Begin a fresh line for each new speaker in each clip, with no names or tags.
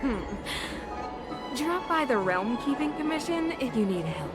Drop by the Realm Keeping Commission if you need help.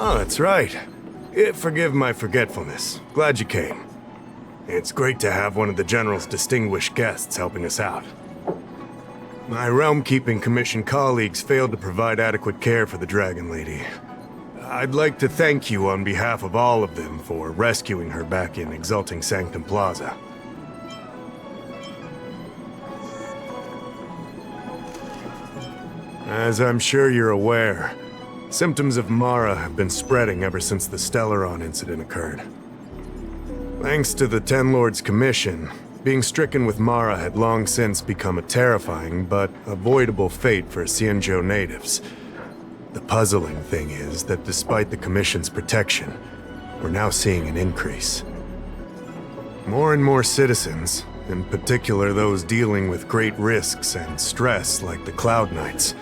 Oh, that's right. Forgive my forgetfulness. Glad you came. It's great to have one of the General's distinguished guests helping us out. My Realm-Keeping Commission colleagues failed to provide adequate care for the Dragon Lady. I'd like to thank you on behalf of all of them for rescuing her back in Exalting Sanctum Plaza. As I'm sure you're aware, symptoms of Mara have been spreading ever since the Stellaron incident occurred. Thanks to the Ten Lords Commission, being stricken with Mara had long since become a terrifying but avoidable fate for Xianzhou natives. The puzzling thing is that despite the Commission's protection, we're now seeing an increase. More and more citizens, in particular those dealing with great risks and stress like the Cloud Knights,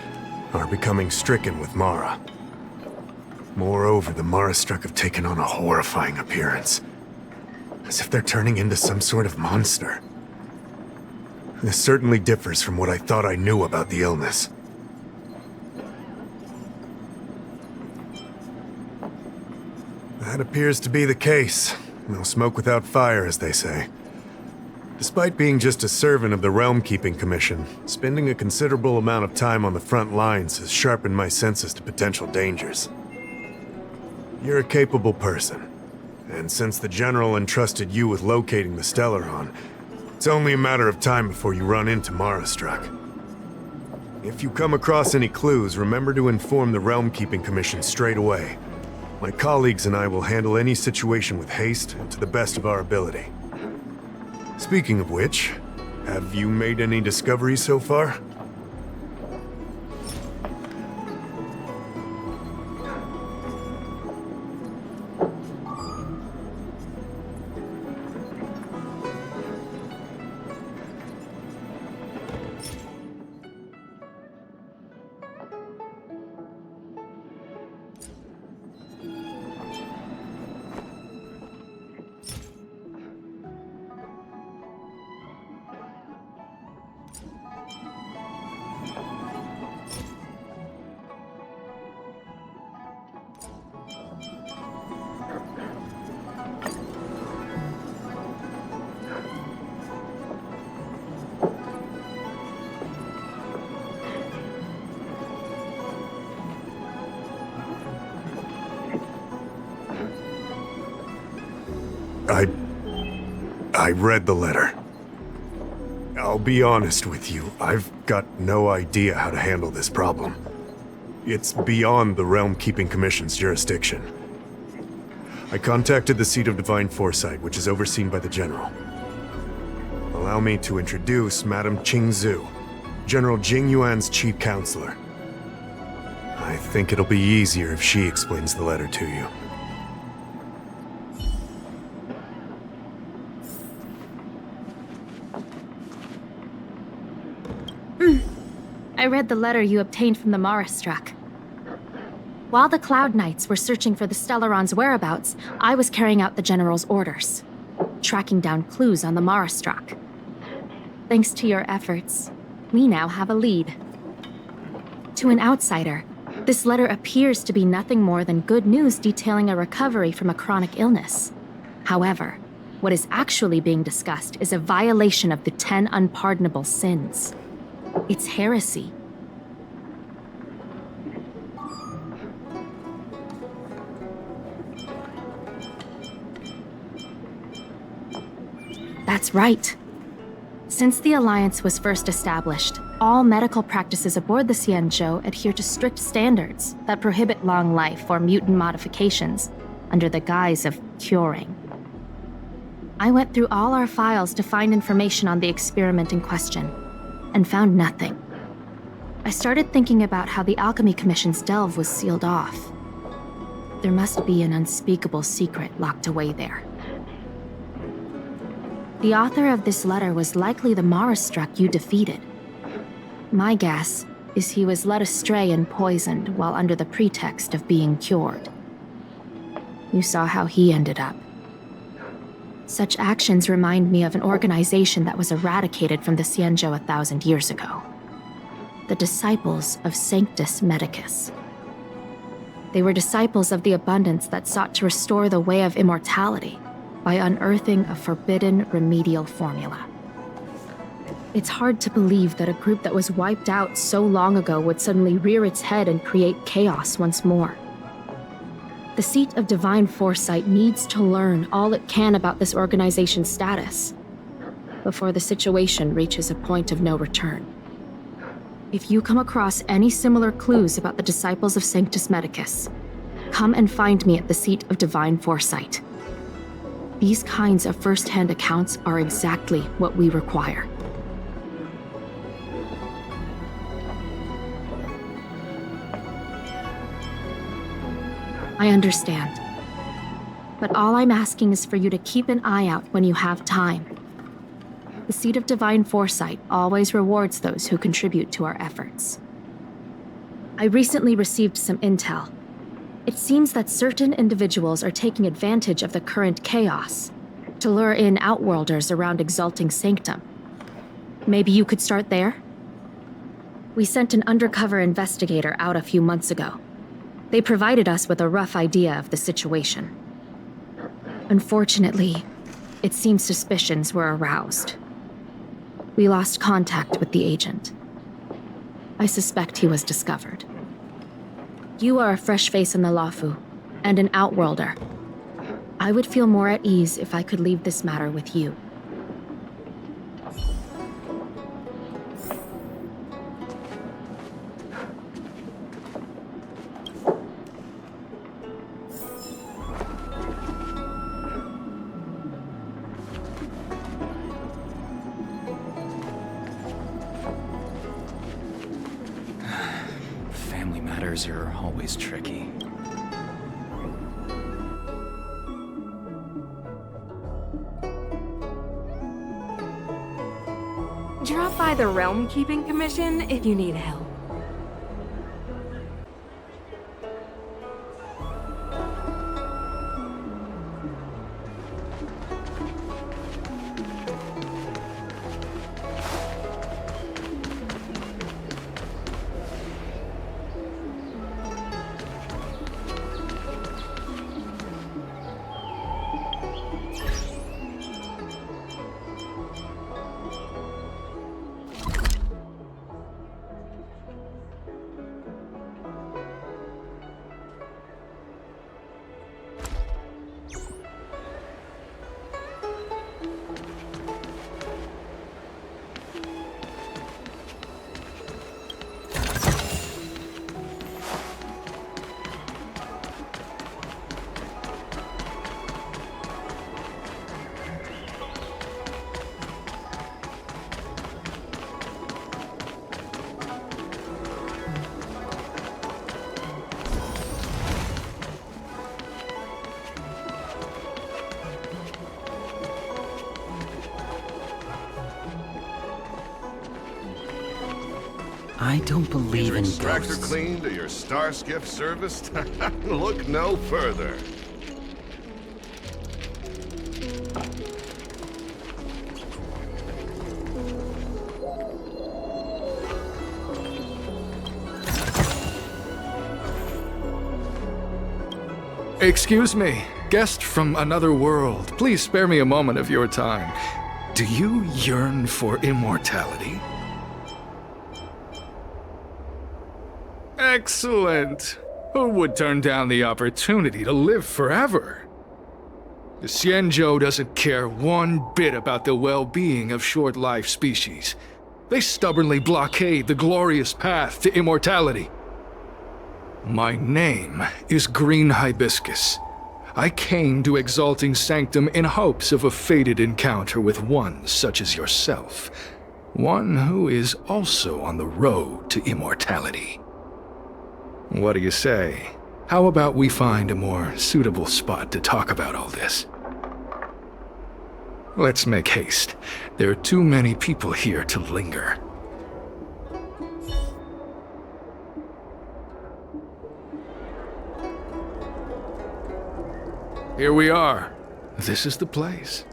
are becoming stricken with Mara. Moreover, the Mara-struck have taken on a horrifying appearance, as if they're turning into some sort of monster. This certainly differs from what I thought I knew about the illness. That appears to be the case. No smoke without fire, as they say. Despite being just a servant of the Realm Keeping Commission, spending a considerable amount of time on the front lines has sharpened my senses to potential dangers. You're a capable person, and since the General entrusted you with locating the Stellaron, it's only a matter of time before you run into Mara-struck. If you come across any clues, remember to inform the Realm Keeping Commission straight away. My colleagues and I will handle any situation with haste and to the best of our ability. Speaking of which, have you made any discoveries so far? I read the letter. I'll be honest with you, I've got no idea how to handle this problem. It's beyond the Realm Keeping Commission's jurisdiction. I contacted the seat of Divine Foresight, which is overseen by the General. Allow me to introduce Madame Qingzhu, General Jing Yuan's chief counselor. I think it'll be easier if she explains the letter to you.
I read the letter you obtained from the Marastruck. While the Cloud Knights were searching for the Stellaron's whereabouts, I was carrying out the General's orders, tracking down clues on the Marastruck. Thanks to your efforts, we now have a lead. To an outsider, this letter appears to be nothing more than good news detailing a recovery from a chronic illness. However, what is actually being discussed is a violation of the 10 unpardonable sins. It's heresy. That's right. Since the Alliance was first established, all medical practices aboard the Xianzhou adhere to strict standards that prohibit long life or mutant modifications under the guise of curing. I went through all our files to find information on the experiment in question, and found nothing. I started thinking about how the Alchemy Commission's delve was sealed off. There must be an unspeakable secret locked away there. The author of this letter was likely the Marastruck you defeated. My guess is he was led astray and poisoned while under the pretext of being cured. You saw how he ended up. Such actions remind me of an organization that was eradicated from the Xianzhou 1,000 years ago. The disciples of Sanctus Medicus. They were disciples of the abundance that sought to restore the way of immortality by unearthing a forbidden remedial formula. It's hard to believe that a group that was wiped out so long ago would suddenly rear its head and create chaos once more. The seat of Divine Foresight needs to learn all it can about this organization's status before the situation reaches a point of no return. If you come across any similar clues about the disciples of Sanctus Medicus, come and find me at the seat of Divine Foresight. These kinds of first-hand accounts are exactly what we require. I understand. But all I'm asking is for you to keep an eye out when you have time. The seat of Divine Foresight always rewards those who contribute to our efforts. I recently received some intel. It seems that certain individuals are taking advantage of the current chaos to lure in Outworlders around Exalting Sanctum. Maybe you could start there? We sent an undercover investigator out a few months ago. They provided us with a rough idea of the situation. Unfortunately, it seems suspicions were aroused. We lost contact with the agent. I suspect he was discovered. You are a fresh face in the Lafu, and an Outworlder. I would feel more at ease if I could leave this matter with you.
Family matters are always tricky.
Drop by the Realm Keeping Commission if you need help.
I don't believe
Your
in
extractor
ghosts.
cleaned or your star skiff serviced? Look no further.
Excuse me, guest from another world. Please spare me a moment of your time. Do you yearn for immortality? Excellent. Who would turn down the opportunity to live forever? The Xianzhou doesn't care one bit about the well-being of short-life species. They stubbornly blockade the glorious path to immortality. My name is Green Hibiscus. I came to Exalting Sanctum in hopes of a fated encounter with one such as yourself. One who is also on the road to immortality. What do you say? How about we find a more suitable spot to talk about all this? Let's make haste. There are too many people here to linger. Here we are. This is the place.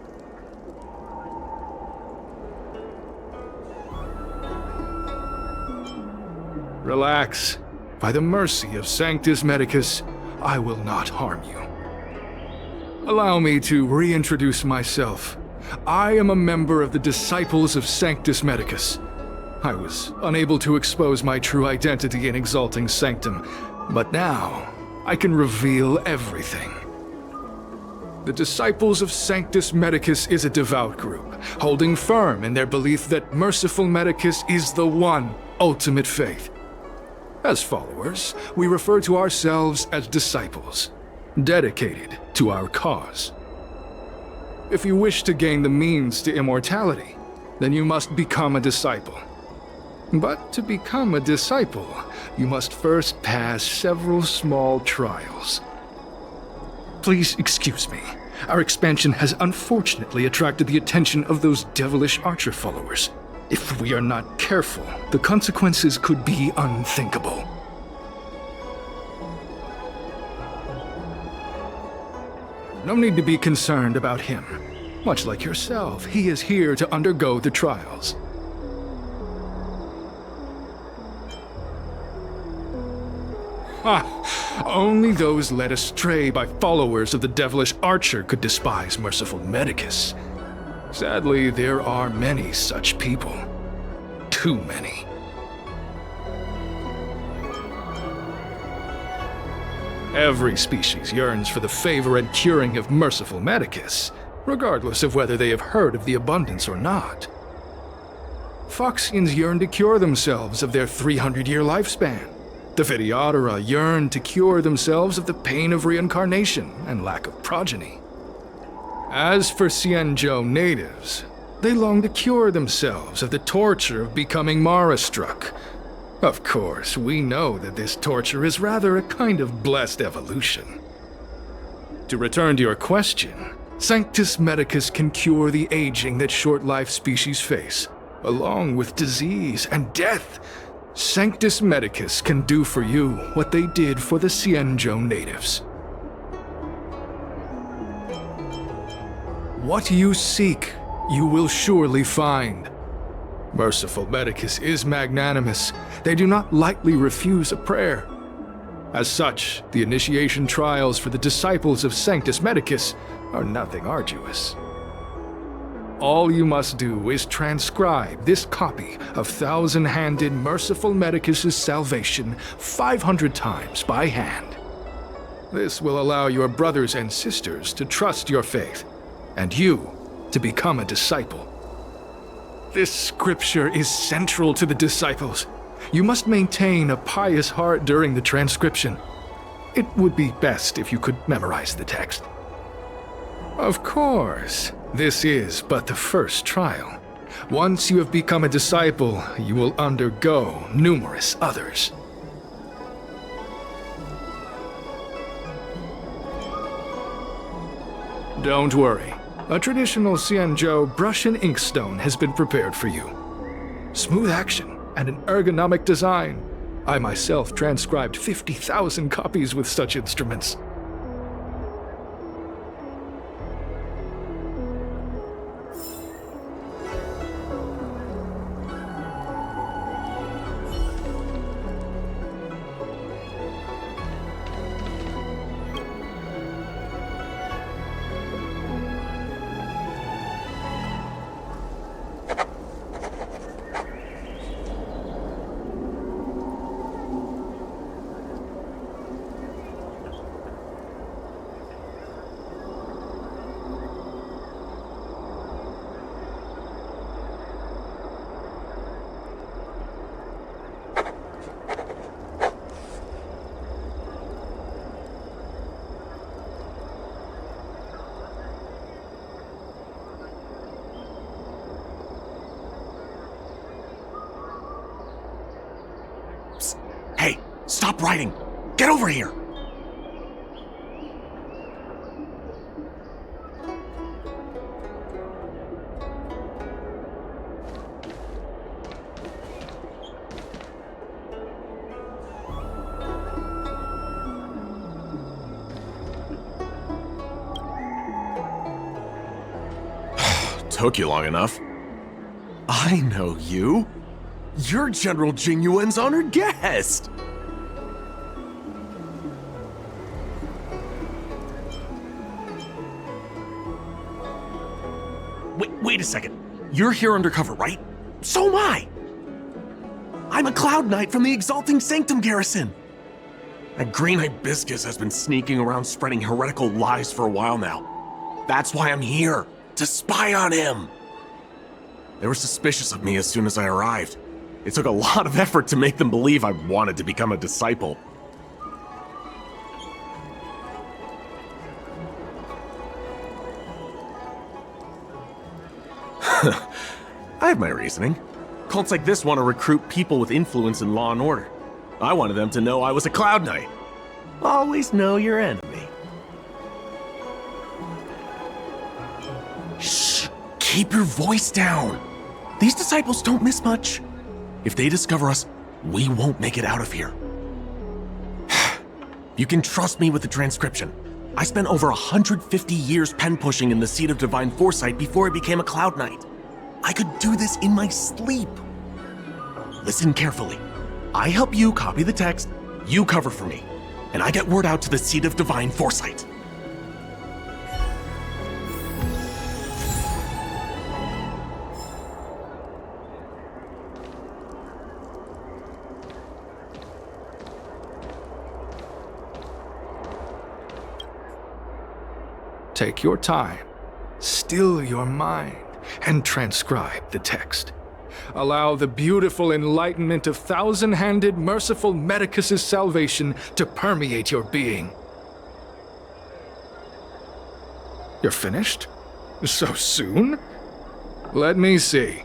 Relax. By the mercy of Sanctus Medicus, I will not harm you. Allow me to reintroduce myself. I am a member of the Disciples of Sanctus Medicus. I was unable to expose my true identity in Exalting Sanctum, but now I can reveal everything. The Disciples of Sanctus Medicus is a devout group, holding firm in their belief that merciful Medicus is the one ultimate faith. As followers, we refer to ourselves as disciples, dedicated to our cause. If you wish to gain the means to immortality, then you must become a disciple. But to become a disciple, you must first pass several small trials. Please excuse me. Our expansion has unfortunately attracted the attention of those devilish archer followers. If we are not careful, the consequences could be unthinkable. No need to be concerned about him. Much like yourself, he is here to undergo the trials. Only those led astray by followers of the devilish archer could despise merciful Medicus. Sadly, there are many such people. Too many. Every species yearns for the favor and curing of merciful Medicus, regardless of whether they have heard of the abundance or not. Foxians yearn to cure themselves of their 300-year lifespan. The Videodora yearn to cure themselves of the pain of reincarnation and lack of progeny. As for Xianzhou natives, they long to cure themselves of the torture of becoming Mara-struck. Of course, we know that this torture is rather a kind of blessed evolution. To return to your question, Sanctus Medicus can cure the aging that short-life species face, along with disease and death. Sanctus Medicus can do for you what they did for the Xianzhou natives. What you seek, you will surely find. Merciful Medicus is magnanimous. They do not lightly refuse a prayer. As such, the initiation trials for the disciples of Sanctus Medicus are nothing arduous. All you must do is transcribe this copy of Thousand-Handed Merciful Medicus's Salvation 500 times by hand. This will allow your brothers and sisters to trust your faith, and you to become a disciple. This scripture is central to the disciples. You must maintain a pious heart during the transcription. It would be best if you could memorize the text. Of course, this is but the first trial. Once you have become a disciple, you will undergo numerous others. Don't worry. A traditional Xianzhou brush and inkstone has been prepared for you. Smooth action and an ergonomic design. I myself transcribed 50,000 copies with such instruments.
Hey, stop writing! Get over here! Took you long enough. I know you. You're General Jingyuan's honored guest! Wait a second. You're here undercover, right? So am I! I'm a Cloud Knight from the Exalting Sanctum garrison! That green hibiscus has been sneaking around spreading heretical lies for a while now. That's why I'm here, to spy on him! They were suspicious of me as soon as I arrived. It took a lot of effort to make them believe I wanted to become a disciple. I have my reasoning. Cults like this want to recruit people with influence in law and order. I wanted them to know I was a Cloud Knight. Always know your enemy. Shh! Keep your voice down! These disciples don't miss much. If they discover us, we won't make it out of here. You can trust me with the transcription. I spent over 150 years pen-pushing in the Seat of Divine Foresight before I became a Cloud Knight. I could do this in my sleep. Listen carefully. I help you copy the text, you cover for me, and I get word out to the Seat of Divine Foresight.
Take your time, still your mind, and transcribe the text. Allow the beautiful enlightenment of thousand-handed, merciful Medicus' salvation to permeate your being. You're finished? So soon? Let me see.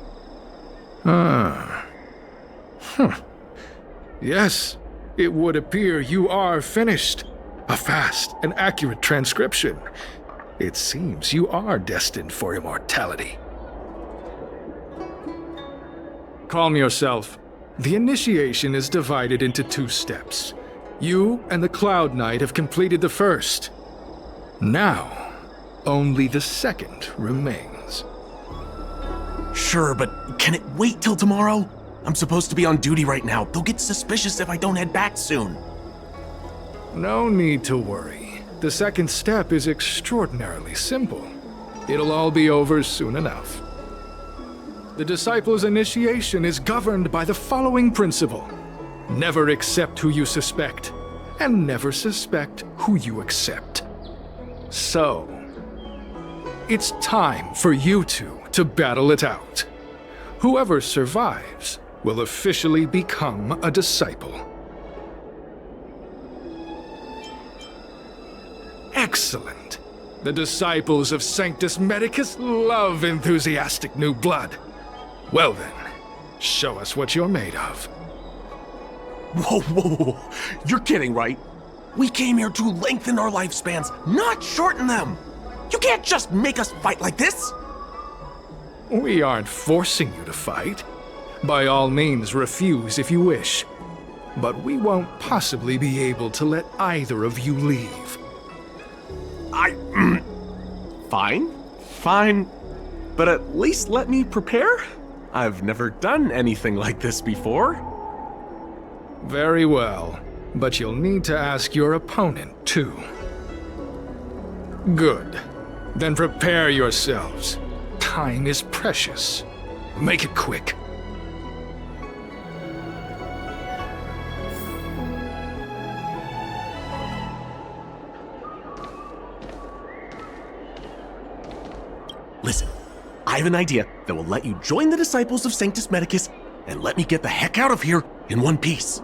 Yes, it would appear you are finished. A fast and accurate transcription. It seems you are destined for immortality. Calm yourself. The initiation is divided into 2 steps. You and the Cloud Knight have completed the first. Now, only the second remains.
Sure, but can it wait till tomorrow? I'm supposed to be on duty right now. They'll get suspicious if I don't head back soon.
No need to worry. The second step is extraordinarily simple. It'll all be over soon enough. The disciple's initiation is governed by the following principle. Never accept who you suspect, and never suspect who you accept. So, it's time for you two to battle it out. Whoever survives will officially become a disciple. Excellent. The disciples of Sanctus Medicus love enthusiastic new blood. Well then, show us what you're made of.
Whoa. You're kidding, right? We came here to lengthen our lifespans, not shorten them. You can't just make us fight like this.
We aren't forcing you to fight. By all means, refuse if you wish. But we won't possibly be able to let either of you leave.
Fine. But at least let me prepare? I've never done anything like this before.
Very well. But you'll need to ask your opponent, too. Good. Then prepare yourselves. Time is precious. Make it quick.
Listen, I have an idea that will let you join the disciples of Sanctus Medicus and let me get the heck out of here in one piece.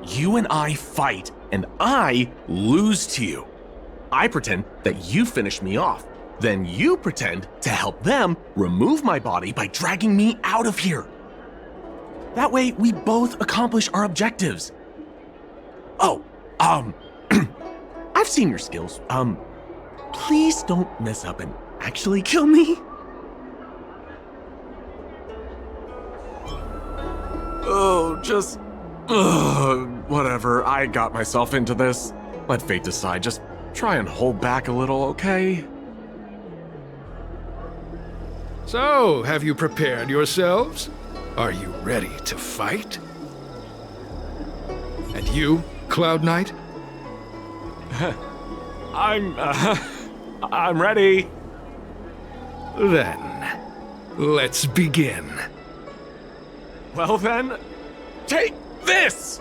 You and I fight, and I lose to you. I pretend that you finish me off. Then you pretend to help them remove my body by dragging me out of here. That way, we both accomplish our objectives. Oh, I've seen your skills. Please don't mess up and actually kill me. Oh, just... whatever, I got myself into this. Let fate decide, just try and hold back a little, okay?
So, have you prepared yourselves? Are you ready to fight? And you, Cloud Knight?
I'm ready.
Then, let's begin.
Well then, take this!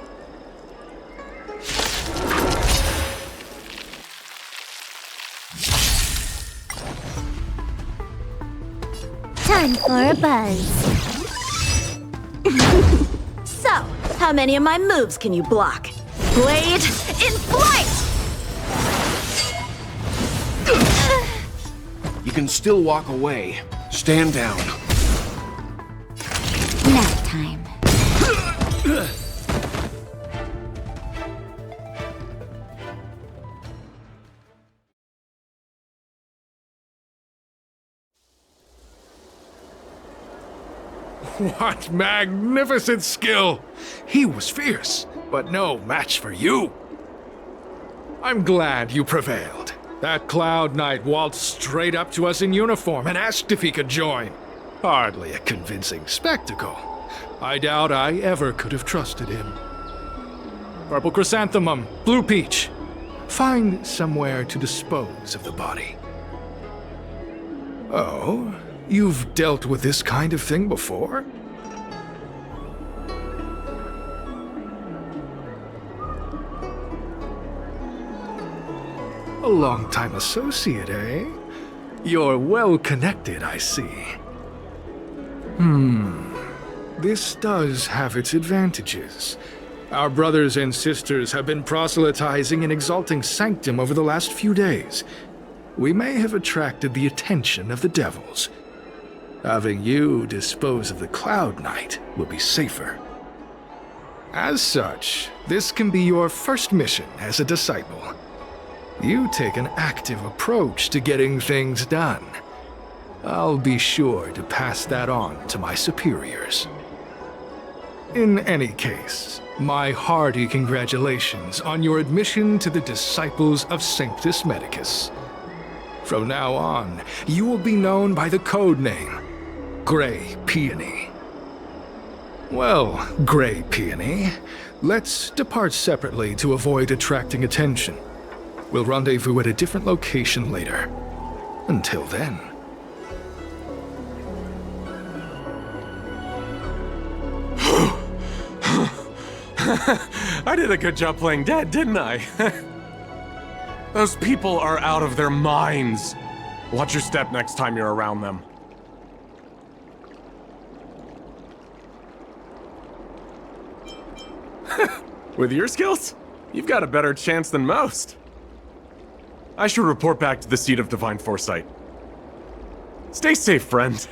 Time for a buzz. So, how many of my moves can you block? Blade in flight!
You can still walk away. Stand down.
Nap time.
What magnificent skill! He was fierce, but no match for you. I'm glad you prevailed. That Cloud Knight waltzed straight up to us in uniform and asked if he could join. Hardly a convincing spectacle. I doubt I ever could have trusted him. Purple chrysanthemum, blue peach. Find somewhere to dispose of the body. Oh, you've dealt with this kind of thing before? A long-time associate, eh? You're well-connected, I see. This does have its advantages. Our brothers and sisters have been proselytizing and exalting Sanctum over the last few days. We may have attracted the attention of the devils. Having you dispose of the Cloud Knight will be safer. As such, this can be your first mission as a disciple. You take an active approach to getting things done. I'll be sure to pass that on to my superiors. In any case, my hearty congratulations on your admission to the Disciples of Sanctus Medicus. From now on, you will be known by the code name, Grey Peony. Well, Grey Peony, let's depart separately to avoid attracting attention. We'll rendezvous at a different location later. Until then.
I did a good job playing dead, didn't I? Those people are out of their minds. Watch your step next time you're around them. With your skills, you've got a better chance than most. I should report back to the seat of divine foresight. Stay safe, friend.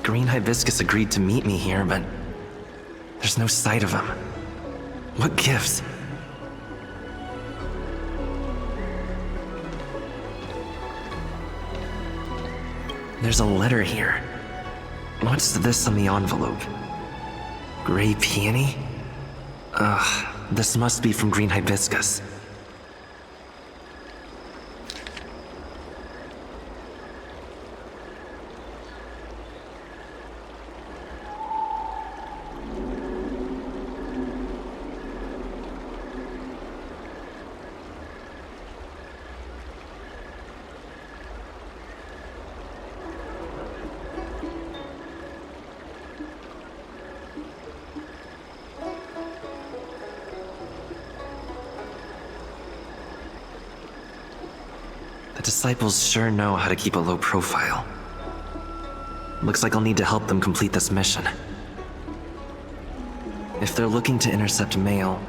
Green Hibiscus agreed to meet me here, but there's no sight of him. What gives? There's a letter here. What's this on the envelope? Gray peony? Ugh, this must be from Green Hibiscus. The disciples sure know how to keep a low profile. Looks like I'll need to help them complete this mission. If they're looking to intercept mail,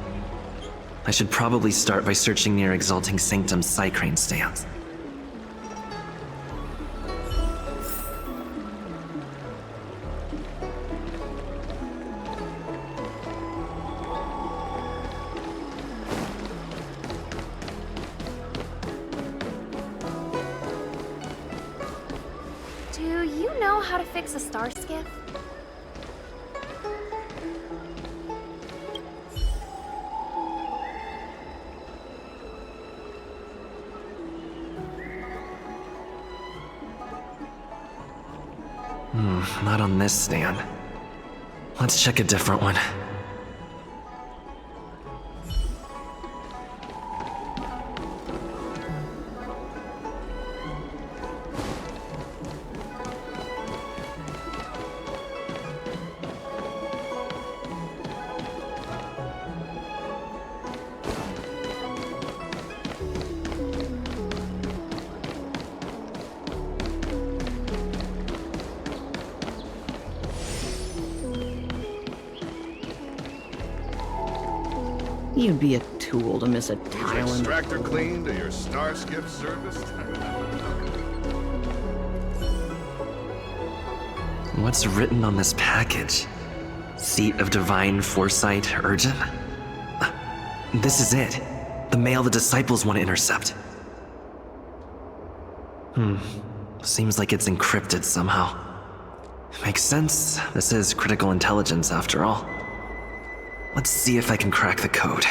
I should probably start by searching near Exalting Sanctum's Psycrane stands.
Do you know how to fix a star skiff?
Not on this stand. Let's check a different one.
You'd be a tool to miss a
Is
tile
your
in.
extractor cleaned or your star skiff serviced?
What's written on this package? Seat of Divine Foresight, urgent? This is it. The mail the disciples want to intercept. Seems like it's encrypted somehow. Makes sense. This is critical intelligence after all. Let's see if I can crack the code.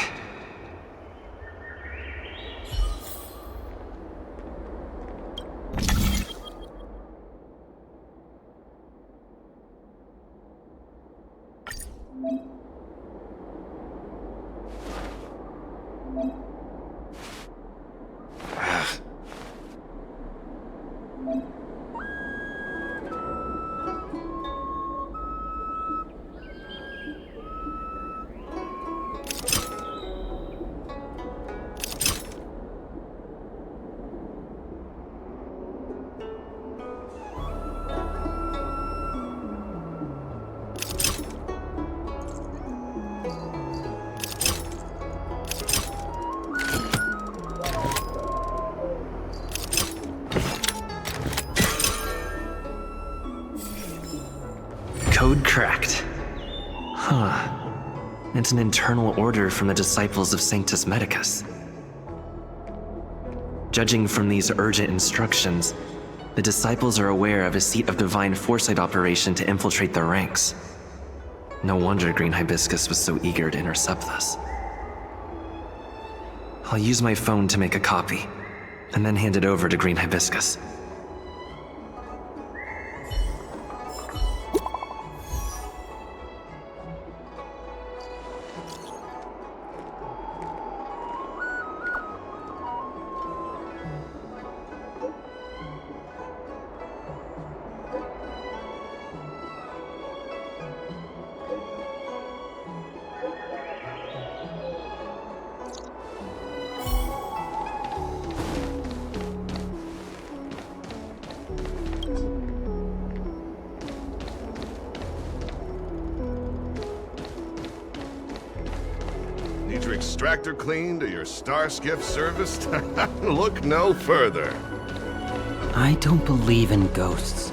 Code cracked. Huh. It's an internal order from the disciples of Sanctus Medicus. Judging from these urgent instructions, the disciples are aware of a Seat of Divine Foresight operation to infiltrate their ranks. No wonder Green Hibiscus was so eager to intercept this. I'll use my phone to make a copy, and then hand it over to Green Hibiscus.
your extractor cleaned or your star skiff serviced? Look no further.
I don't believe in ghosts.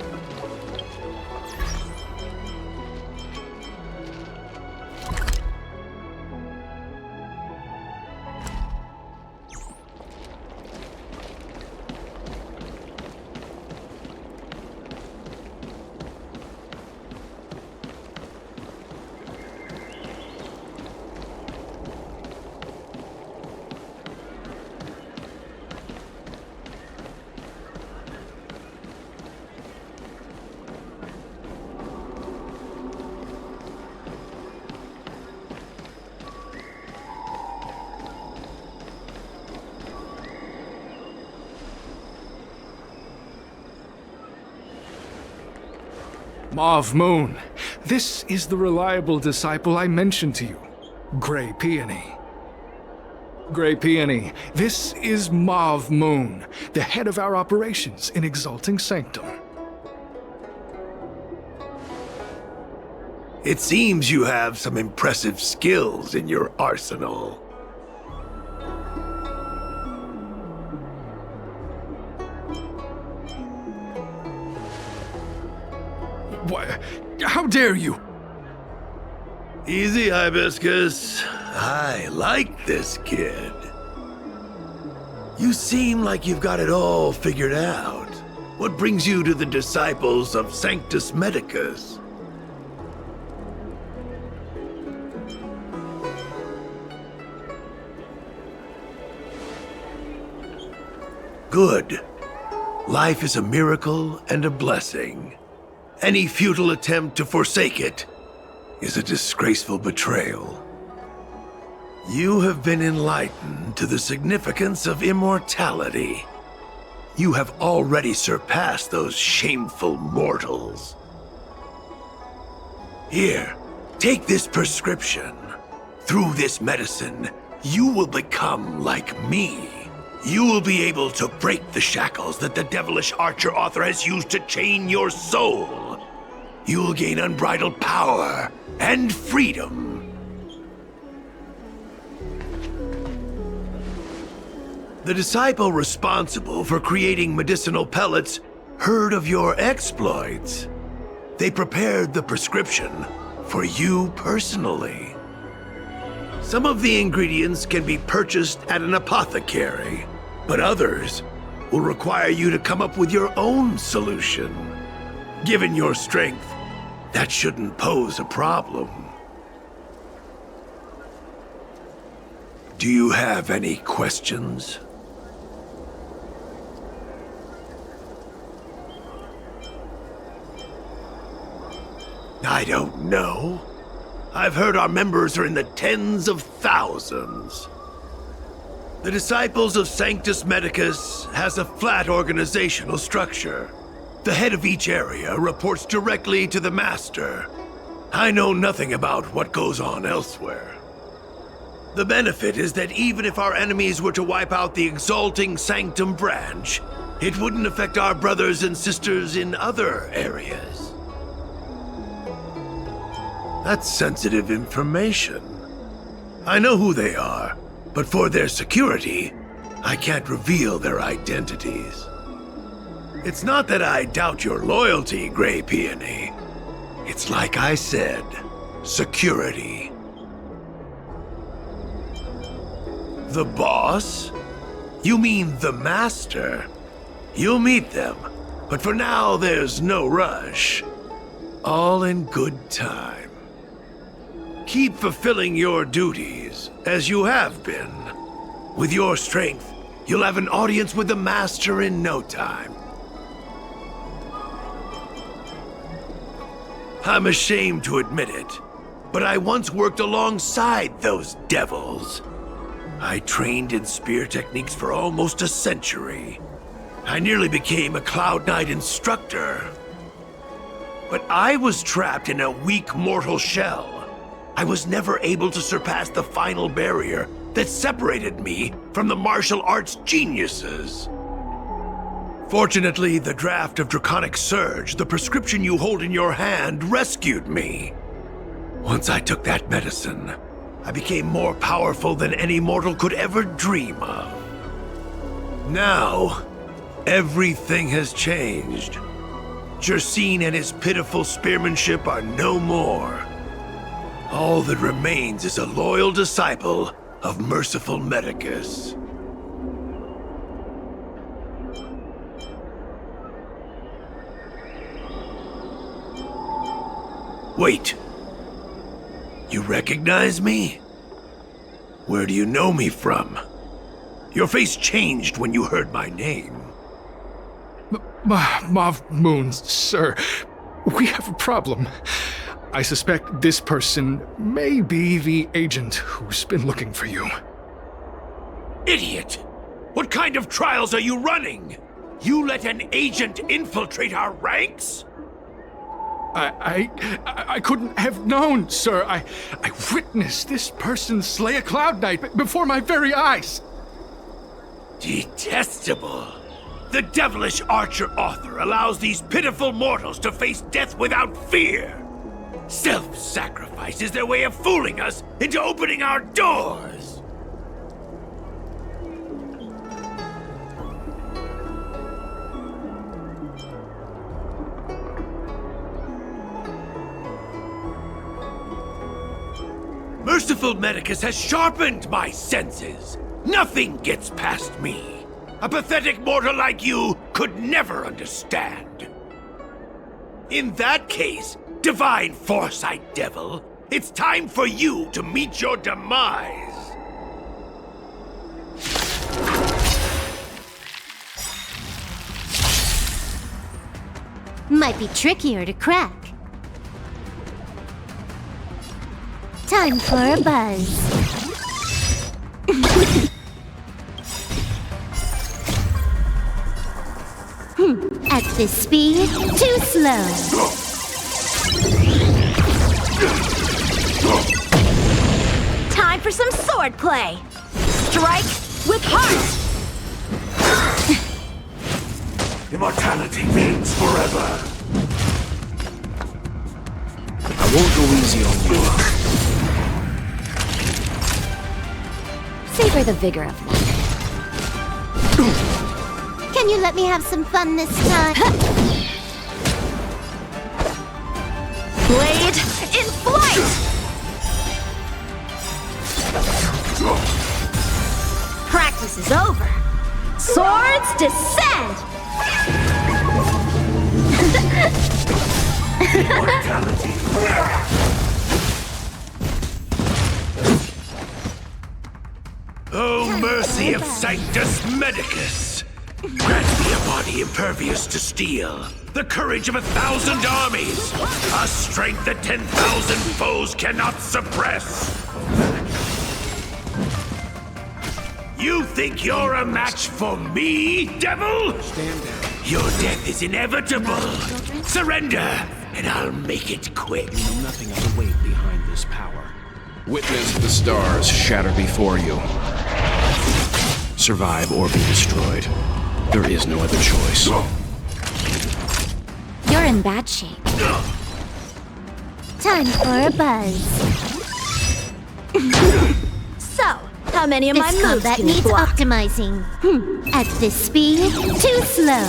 Mauve Moon, this is the reliable disciple I mentioned to you, Grey Peony. Grey Peony, this is Mauve Moon, the head of our operations in Exalting Sanctum.
It seems you have some impressive skills in your arsenal.
What? How dare you?
Easy, Hibiscus. I like this kid. You seem like you've got it all figured out. What brings you to the disciples of Sanctus Medicus? Good. Life is a miracle and a blessing. Any futile attempt to forsake it is a disgraceful betrayal. You have been enlightened to the significance of immortality. You have already surpassed those shameful mortals. Here, take this prescription. Through this medicine, you will become like me. You will be able to break the shackles that the devilish archer author has used to chain your soul. You will gain unbridled power and freedom. The disciple responsible for creating medicinal pellets heard of your exploits. They prepared the prescription for you personally. Some of the ingredients can be purchased at an apothecary, but others will require you to come up with your own solution. Given your strength, that shouldn't pose a problem. Do you have any questions? I don't know. I've heard our members are in the tens of thousands. The Disciples of Sanctus Medicus has a flat organizational structure. The head of each area reports directly to the Master. I know nothing about what goes on elsewhere. The benefit is that even if our enemies were to wipe out the Exalting Sanctum branch, it wouldn't affect our brothers and sisters in other areas. That's sensitive information. I know who they are, but for their security, I can't reveal their identities. It's not that I doubt your loyalty, Grey Peony. It's like I said, security. The boss? You mean the Master? You'll meet them, but for now there's no rush. All in good time. Keep fulfilling your duties, as you have been. With your strength, you'll have an audience with the Master in no time. I'm ashamed to admit it, but I once worked alongside those devils. I trained in spear techniques for almost a century. I nearly became a Cloud Knight instructor. But I was trapped in a weak mortal shell. I was never able to surpass the final barrier that separated me from the martial arts geniuses. Fortunately, the draft of Draconic Surge, the prescription you hold in your hand, rescued me. Once I took that medicine, I became more powerful than any mortal could ever dream of. Now, everything has changed. Jersine and his pitiful spearmanship are no more. All that remains is a loyal disciple of merciful Medicus. Wait. You recognize me? Where do you know me from? Your face changed when you heard my name.
Mav Moon, sir, we have a problem. I suspect this person may be the agent who's been looking for you.
Idiot! What kind of trials are you running? You let an agent infiltrate our ranks?
I couldn't have known, sir. I witnessed this person slay a Cloud Knight before my very eyes.
Detestable. The devilish archer-author allows these pitiful mortals to face death without fear. Self-sacrifice is their way of fooling us into opening our doors. Merciful Medicus has sharpened my senses. Nothing gets past me. A pathetic mortal like you could never understand. In that case, Divine Foresight Devil, it's time for you to meet your demise.
Might be trickier to crack. Time for a buzz. At this speed, too slow.
Time for some swordplay. Strike with heart.
Immortality means forever.
I won't go easy on you.
Savor the vigor of life. Can you let me have some fun this time?
Blade in flight! Practice is over. Swords descend!
Immortality. Oh, mercy of Sanctus Medicus! Grant me a body impervious to steel, the courage of 1,000 armies, a strength that 10,000 foes cannot suppress. You think you're a match for me, devil?
Stand down.
Your death is inevitable. Surrender, and I'll make it quick.
You know nothing of the weight behind this power. Witness the stars shatter before you. Survive or be destroyed. There is no other choice.
You're in bad shape. Time for a buzz.
So, how many of my
This
moves
combat
can you
needs
block?
optimizing. At this speed, too slow.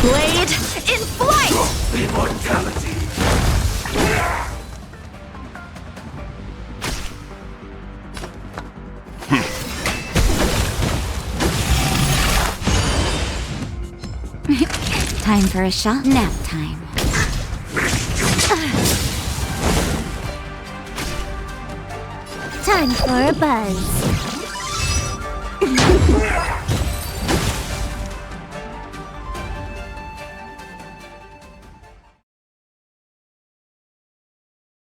Blade in flight!
Immortality.
Time for a shot. Nap time. Time for a buzz.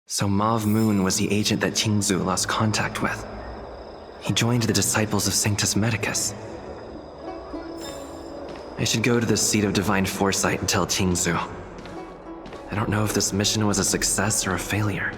So Mav Moon was the agent that Qingzu lost contact with. He joined the disciples of Sanctus Medicus. I should go to the seat of Divine Foresight and tell Qingzu. I don't know if this mission was a success or a failure.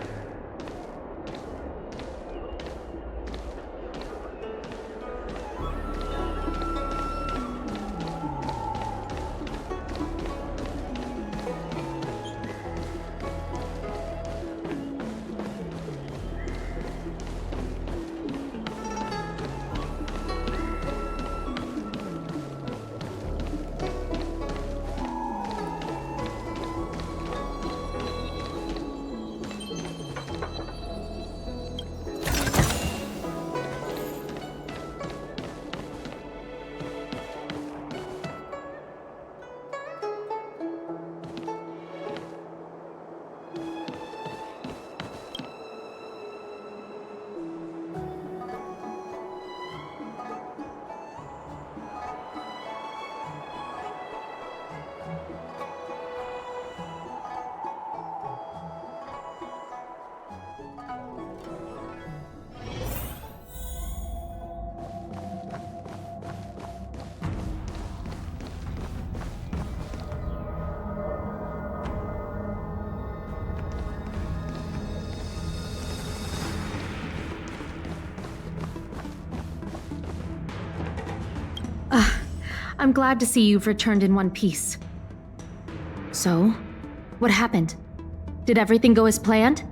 I'm glad to see you've returned in one piece. So, what happened? Did everything go as planned?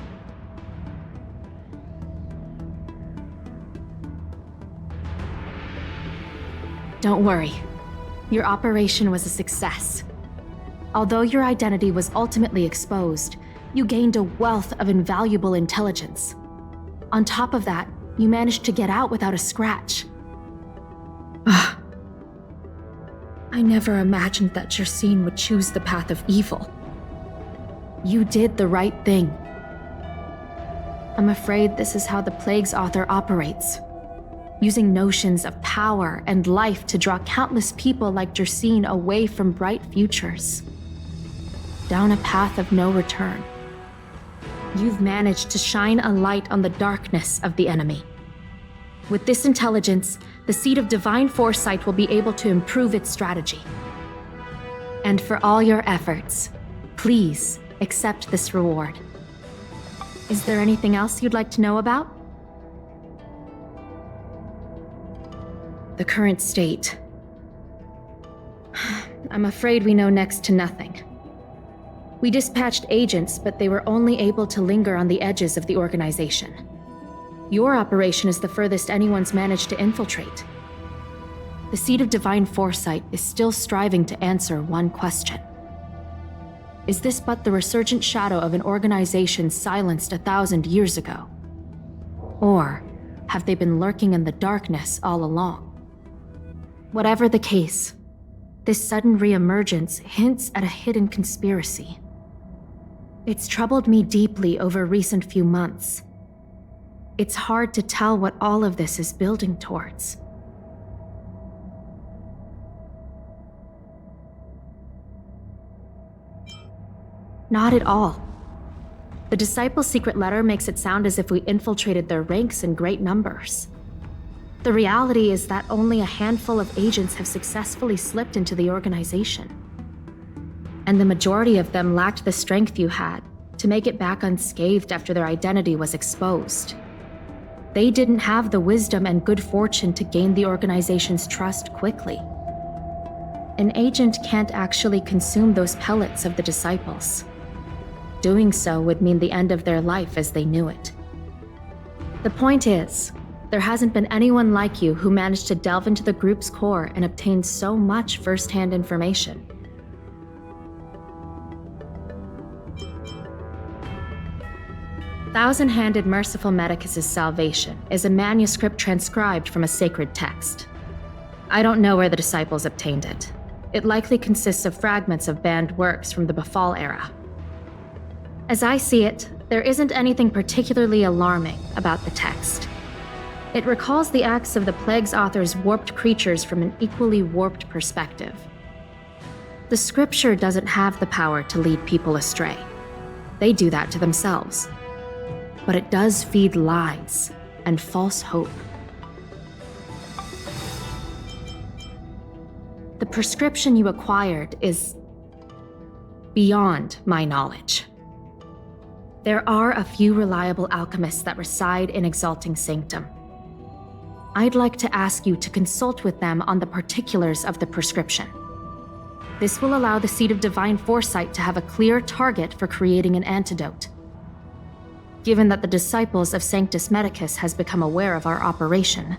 Don't worry. Your operation was a success. Although your identity was ultimately exposed, you gained a wealth of invaluable intelligence. On top of that, you managed to get out without a scratch. I never imagined that Jersine would choose the path of evil. You did the right thing. I'm afraid this is how the Plague's author operates, using notions of power and life to draw countless people like Jersine away from bright futures, down a path of no return. You've managed to shine a light on the darkness of the enemy. With this intelligence, the Seed of Divine Foresight will be able to improve its strategy. And for all your efforts, please accept this reward. Is there anything else you'd like to know about? The current state. I'm afraid we know next to nothing. We dispatched agents, but they were only able to linger on the edges of the organization. Your operation is the furthest anyone's managed to infiltrate. The Seed of Divine Foresight is still striving to answer one question. Is this but the resurgent shadow of an organization silenced 1,000 years ago? Or have they been lurking in the darkness all along? Whatever the case, this sudden reemergence hints at a hidden conspiracy. It's troubled me deeply over recent few months. It's hard to tell what all of this is building towards. Not at all. The Disciples' secret letter makes it sound as if we infiltrated their ranks in great numbers. The reality is that only a handful of agents have successfully slipped into the organization. And the majority of them lacked the strength you had to make it back unscathed after their identity was exposed. They didn't have the wisdom and good fortune to gain the organization's trust quickly. An agent can't actually consume those pellets of the Disciples. Doing so would mean the end of their life as they knew it. The point is, there hasn't been anyone like you who managed to delve into the group's core and obtain so much first-hand information. Thousand-Handed Merciful Medicus' Salvation is a manuscript transcribed from a sacred text. I don't know where the Disciples obtained it. It likely consists of fragments of banned works from the Befall era. As I see it, there isn't anything particularly alarming about the text. It recalls the acts of the Plague's author's warped creatures from an equally warped perspective. The scripture doesn't have the power to lead people astray. They do that to themselves. But it does feed lies and false hope. The prescription you acquired is beyond my knowledge. There are a few reliable alchemists that reside in Exalting Sanctum. I'd like to ask you to consult with them on the particulars of the prescription. This will allow the Seed of Divine Foresight to have a clear target for creating an antidote. Given that the Disciples of Sanctus Medicus has become aware of our operation,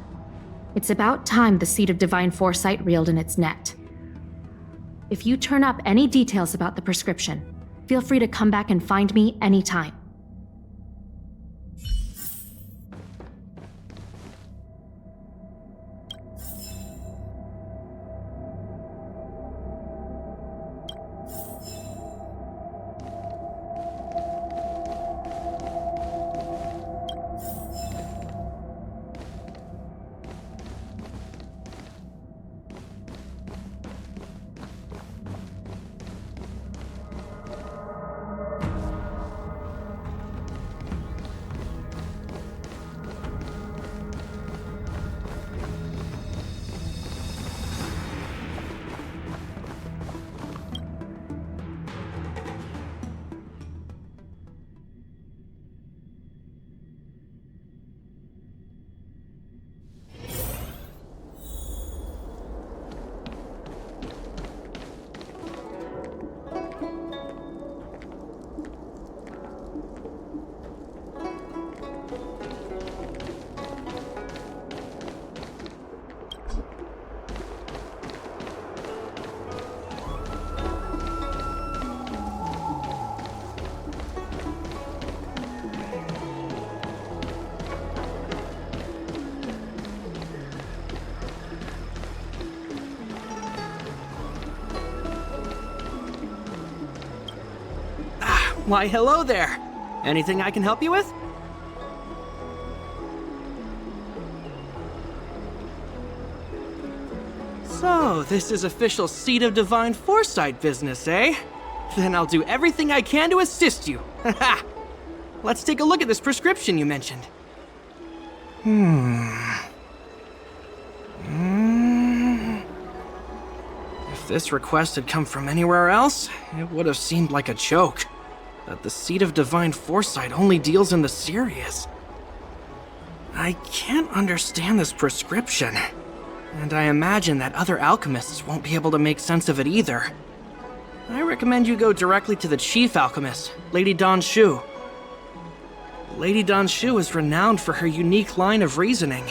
it's about time the Seed of Divine Foresight reeled in its net. If you turn up any details about the prescription, feel free to come back and find me anytime.
Why, hello there. Anything I can help you with? So, this is official Seat of Divine Foresight business, eh? Then I'll do everything I can to assist you. Haha! Let's take a look at this prescription you mentioned. If this request had come from anywhere else, it would have seemed like a joke. But the Seat of Divine Foresight only deals in the serious. I can't understand this prescription. And I imagine that other alchemists won't be able to make sense of it either. I recommend you go directly to the chief alchemist, Lady Dan Shu. Lady Dan Shu is renowned for her unique line of reasoning.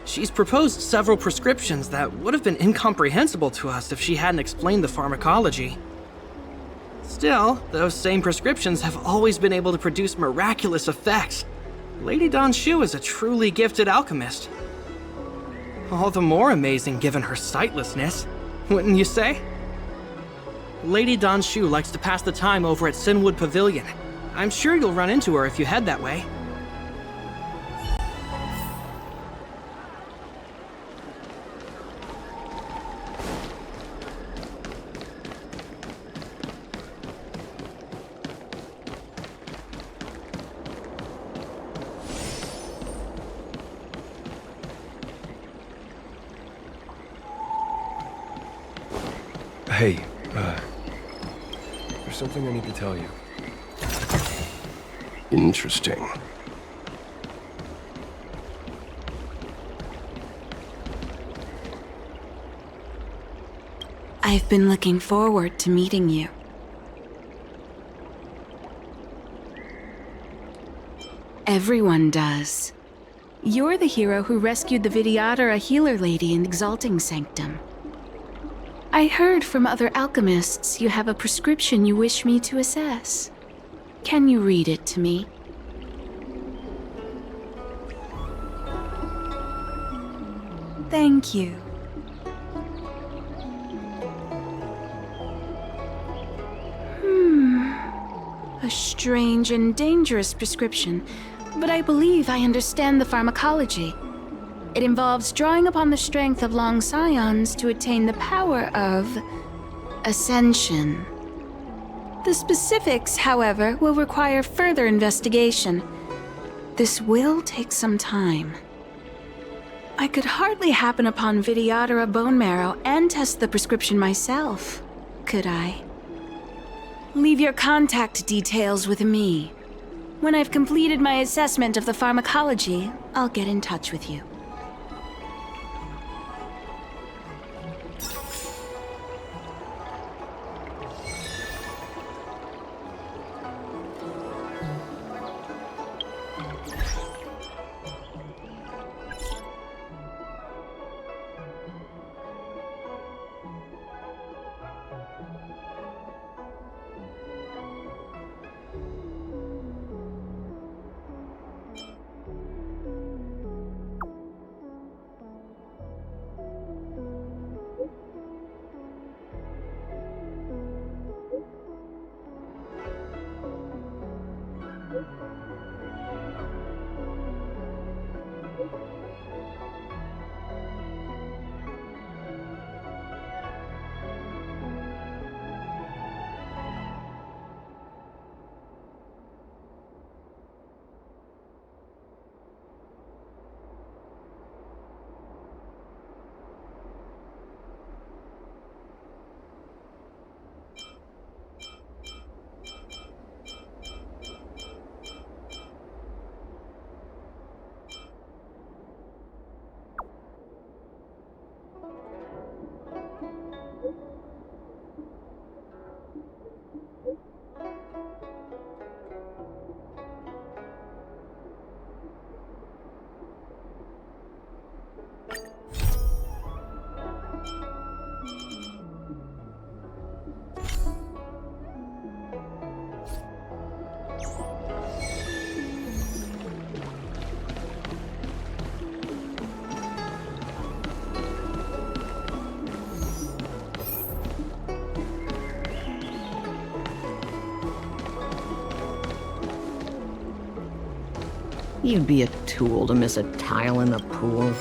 She's proposed several prescriptions that would have been incomprehensible to us if she hadn't explained the pharmacology. Still, those same prescriptions have always been able to produce miraculous effects. Lady Dan Shu is a truly gifted alchemist. All the more amazing given her sightlessness, wouldn't you say? Lady Dan Shu likes to pass the time over at Sinwood Pavilion. I'm sure you'll run into her if you head that way.
Hey, there's something I need to tell you. Interesting.
I've been looking forward to meeting you. Everyone does. You're the hero who rescued the Vidyadhara healer lady in Exalting Sanctum. I heard from other alchemists you have a prescription you wish me to assess. Can you read it to me? Thank you. A strange and dangerous prescription, but I believe I understand the pharmacology. It involves drawing upon the strength of long scions to attain the power of ascension. The specifics, however, will require further investigation. This will take some time. I could hardly happen upon Vidyadhara bone marrow and test the prescription myself, could I? Leave your contact details with me. When I've completed my assessment of the pharmacology, I'll get in touch with you.
You'd be a tool to miss a tile in the pool.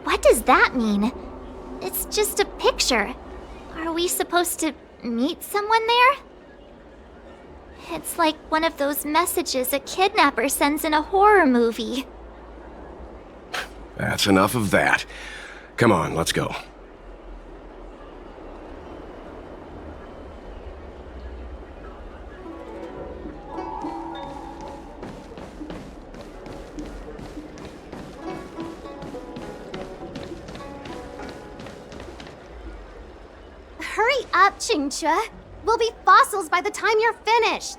What does that mean? It's just a picture. Are we supposed to meet someone there? It's like one of those messages a kidnapper sends in a horror movie.
That's enough of that. Come on, let's go.
Hurry up, Qingque. We'll be fossils by the time you're finished.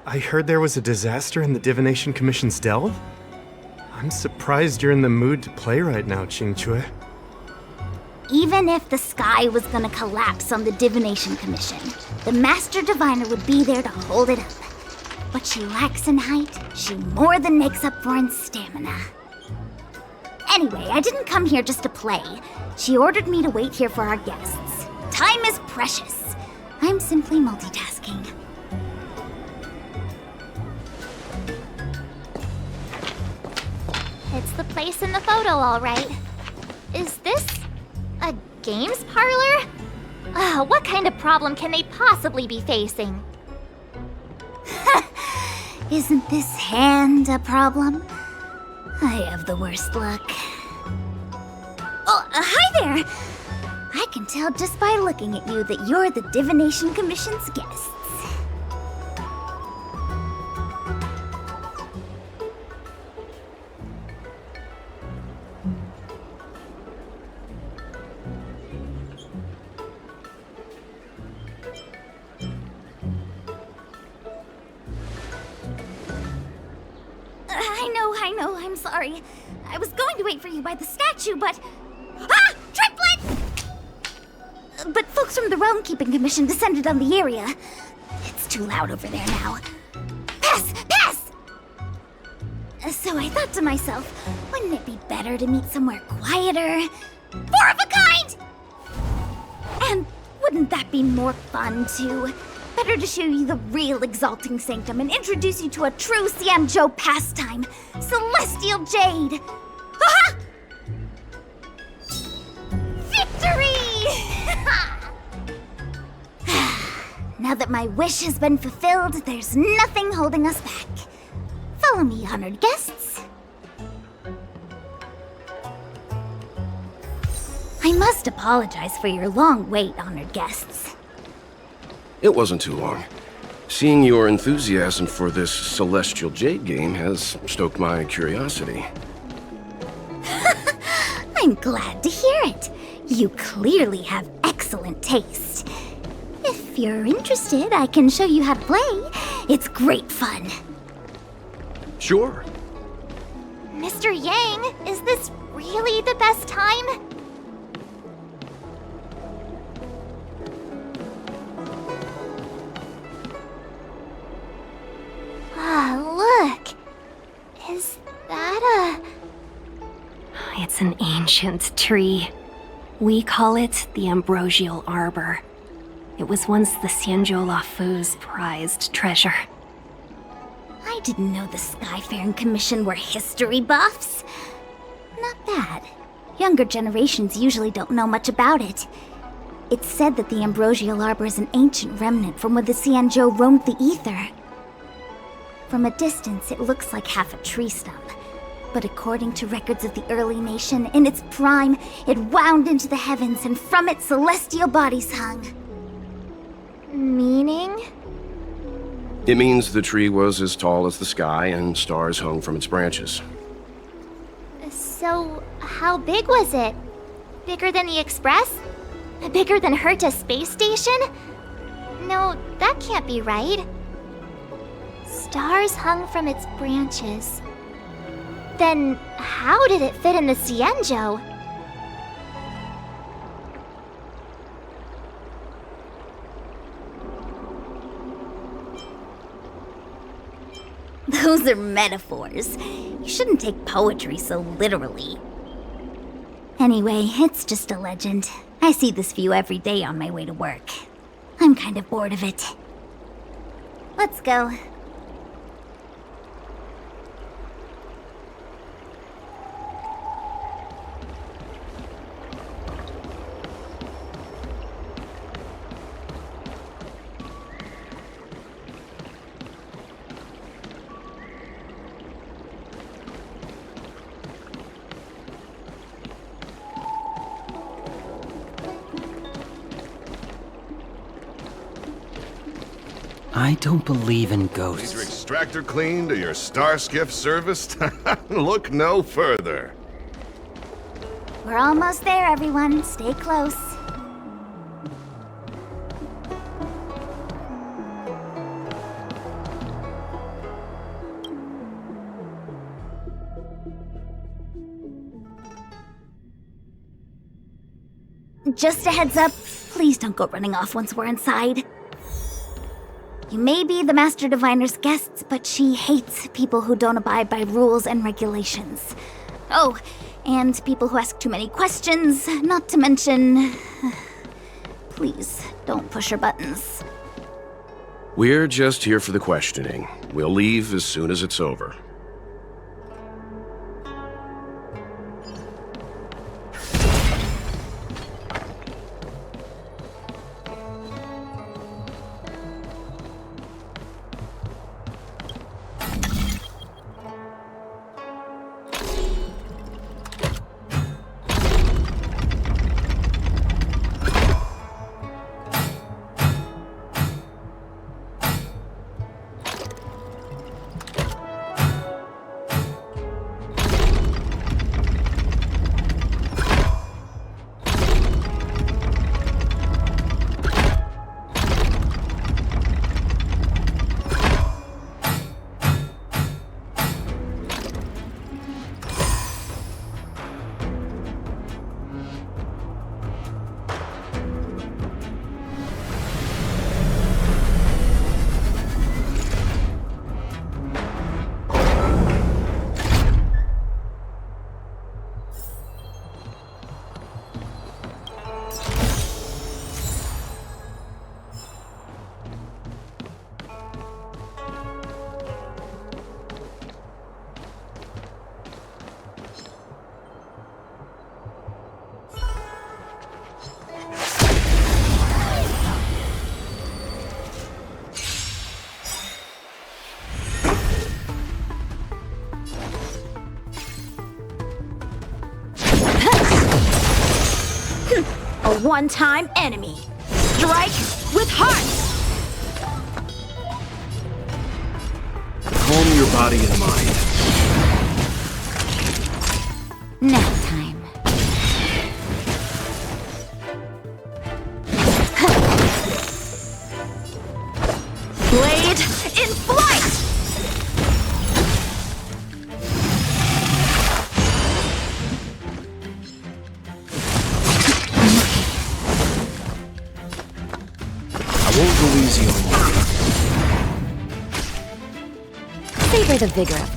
I heard there was a disaster in the Divination Commission's delve? I'm surprised you're in the mood to play right now, Qingque.
Even if the sky was gonna collapse on the Divination Commission, the Master Diviner would be there to hold it up. What she lacks in height, she more than makes up for in stamina. Anyway, I didn't come here just to play. She ordered me to wait here for our guests. Time is precious. I'm simply multitasking. It's the place in the photo, all right. Is this a games parlor? What kind of problem can they possibly be facing? Isn't this hand a problem? I have the worst luck. Oh, hi there! I can tell just by looking at you that you're the Divination Commission's guests. I know, I'm sorry. I was going to wait for you by the statue, but... Ah! Triplet! But folks from the Realm Keeping Commission descended on the area. It's too loud over there now. Pass! Pass! So I thought to myself, wouldn't it be better to meet somewhere quieter? Four of a kind! And wouldn't that be more fun, too? Better to show you the real Exalting Sanctum and introduce you to a true Xianzhou pastime, Celestial Jade! Ha-ha! Victory! Now that my wish has been fulfilled, there's nothing holding us back. Follow me, honored guests. I must apologize for your long wait, honored guests.
It wasn't too long. Seeing your enthusiasm for this Celestial Jade game has stoked my curiosity.
I'm glad to hear it. You clearly have excellent taste. If you're interested, I can show you how to play. It's great fun.
Sure.
Mr. Yang, is this really the best time? Look. Is that a...
It's an ancient tree. We call it the Ambrosial Arbor. It was once the Xianzhou Lafu's prized treasure.
I didn't know the Skyfaring Commission were history buffs. Not bad. Younger generations usually don't know much about it. It's said that the Ambrosial Arbor is an ancient remnant from when the Xianzhou roamed the ether. From a distance, it looks like half a tree stump. But according to records of the early nation, in its prime, it wound into the heavens and from it celestial bodies hung.
Meaning?
It means the tree was as tall as the sky and stars hung from its branches.
So, how big was it? Bigger than the Express? Bigger than Herta space station? No, that can't be right. Stars hung from its branches. Then, how did it fit in the Xianzhou?
Those are metaphors. You shouldn't take poetry so literally. Anyway, it's just a legend. I see this view every day on my way to work. I'm kind of bored of it. Let's go.
I don't believe in
Need
ghosts.
your extractor cleaned or your star skiff serviced? Look no further.
We're almost there, everyone. Stay close. Just a heads up, please don't go running off once we're inside. You may be the Master Diviner's guests, but she hates people who don't abide by rules and regulations. Oh, and people who ask too many questions, not to mention... Please, don't push her buttons.
We're just here for the questioning. We'll leave as soon as it's over.
A one-time enemy. Strike with heart!
Calm your body and mind.
Nap time. Blade in flight!
I won't go easy on you.
Savor the vigor of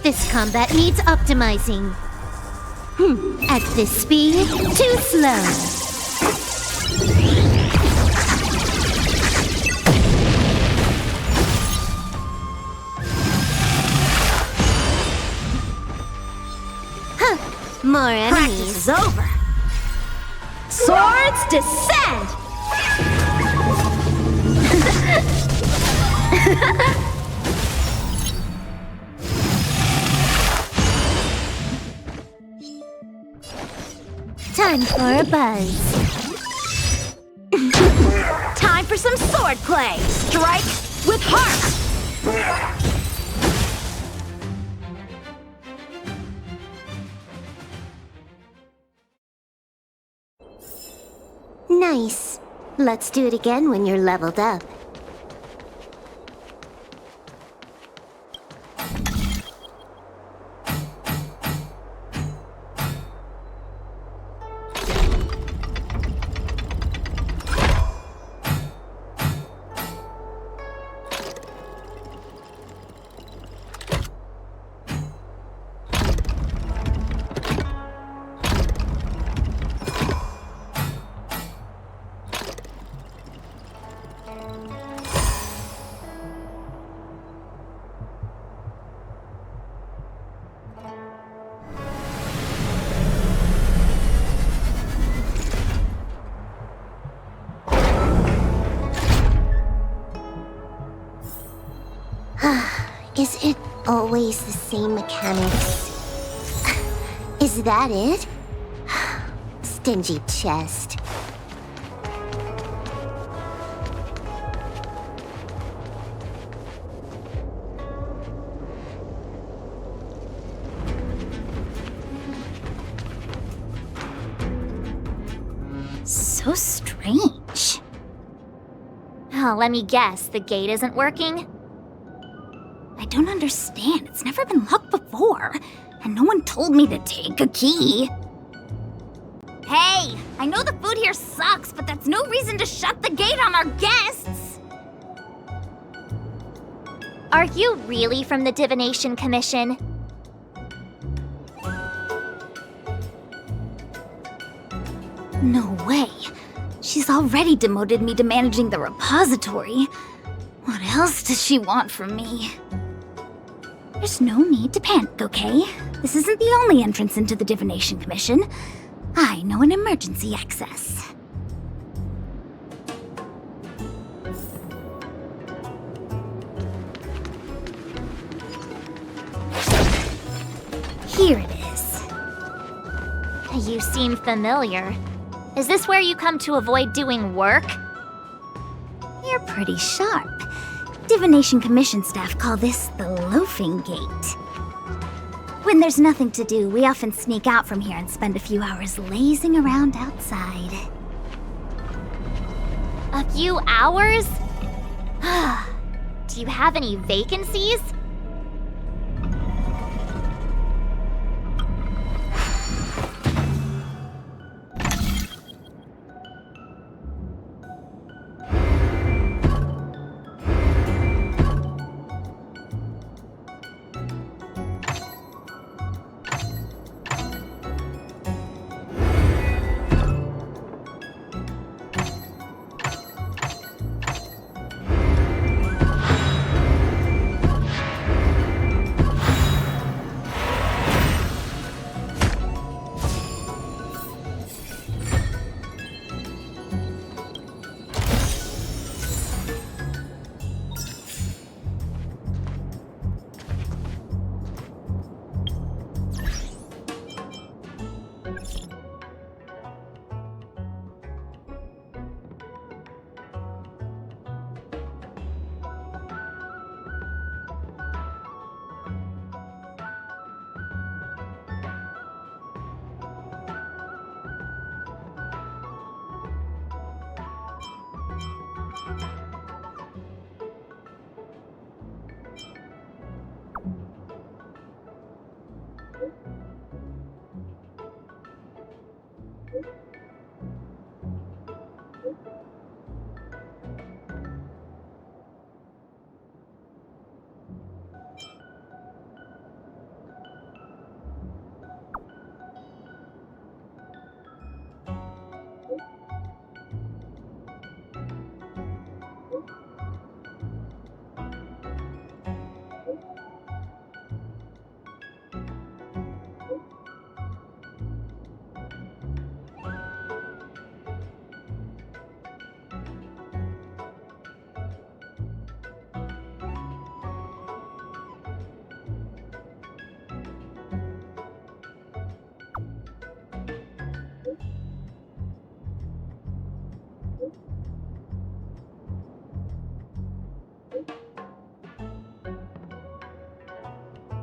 This combat needs optimizing. At this speed, too slow. More enemies.
Practice is over. Swords descend!
Time for a buzz.
Time for some swordplay! Strike with heart!
Nice. Let's do it again when you're leveled up. Is it always the same mechanics? Is that it? Stingy chest.
So strange.
Oh, let me guess, the gate isn't working?
I don't understand. It's never been locked before. And no one told me to take a key. Hey, I know the food here sucks, but that's no reason to shut the gate on our guests.
Are you really from the Divination Commission?
No way. She's already demoted me to managing the repository. What else does she want from me? There's no need to panic, okay? This isn't the only entrance into the Divination Commission. I know an emergency access. Here it is.
You seem familiar. Is this where you come to avoid doing work?
You're pretty sharp. Divination Commission staff call this the loafing gate. When there's nothing to do, we often sneak out from here and spend a few hours lazing around outside.
A few hours? Do you have any vacancies?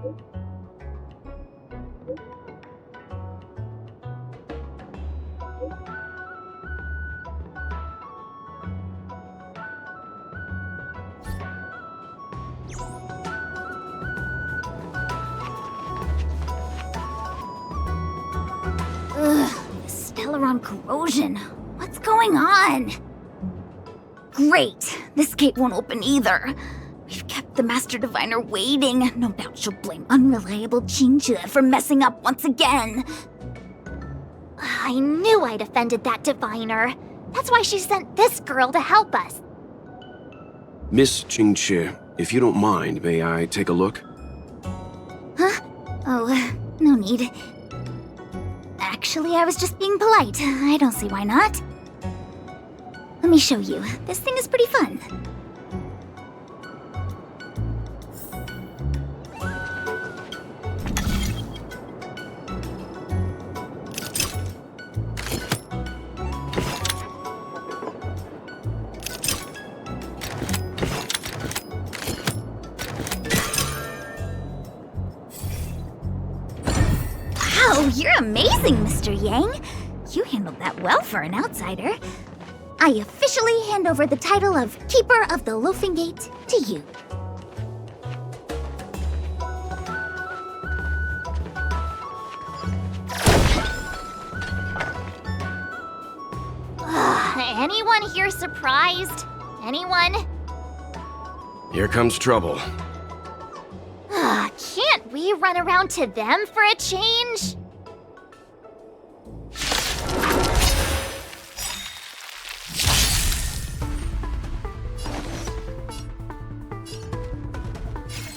Ugh, Stellaron corrosion. What's going on? Great. This gate won't open either. We've kept the Master Diviner waiting. No doubt she'll blame unreliable Jinja for messing up once again.
I knew I'd offended that diviner. That's why she sent this girl to help us.
Miss Qingqi, if you don't mind, may I take a look?
Huh? Oh, no need. Actually, I was just being polite. I don't see why not. Let me show you. This thing is pretty fun. Wow, you're amazing, Mr. Yang. You handled that well for an outsider. I officially hand over the title of Keeper of the Loafing Gate to you.
Anyone here surprised? Anyone?
Here comes trouble.
Can't we run around to them for a change?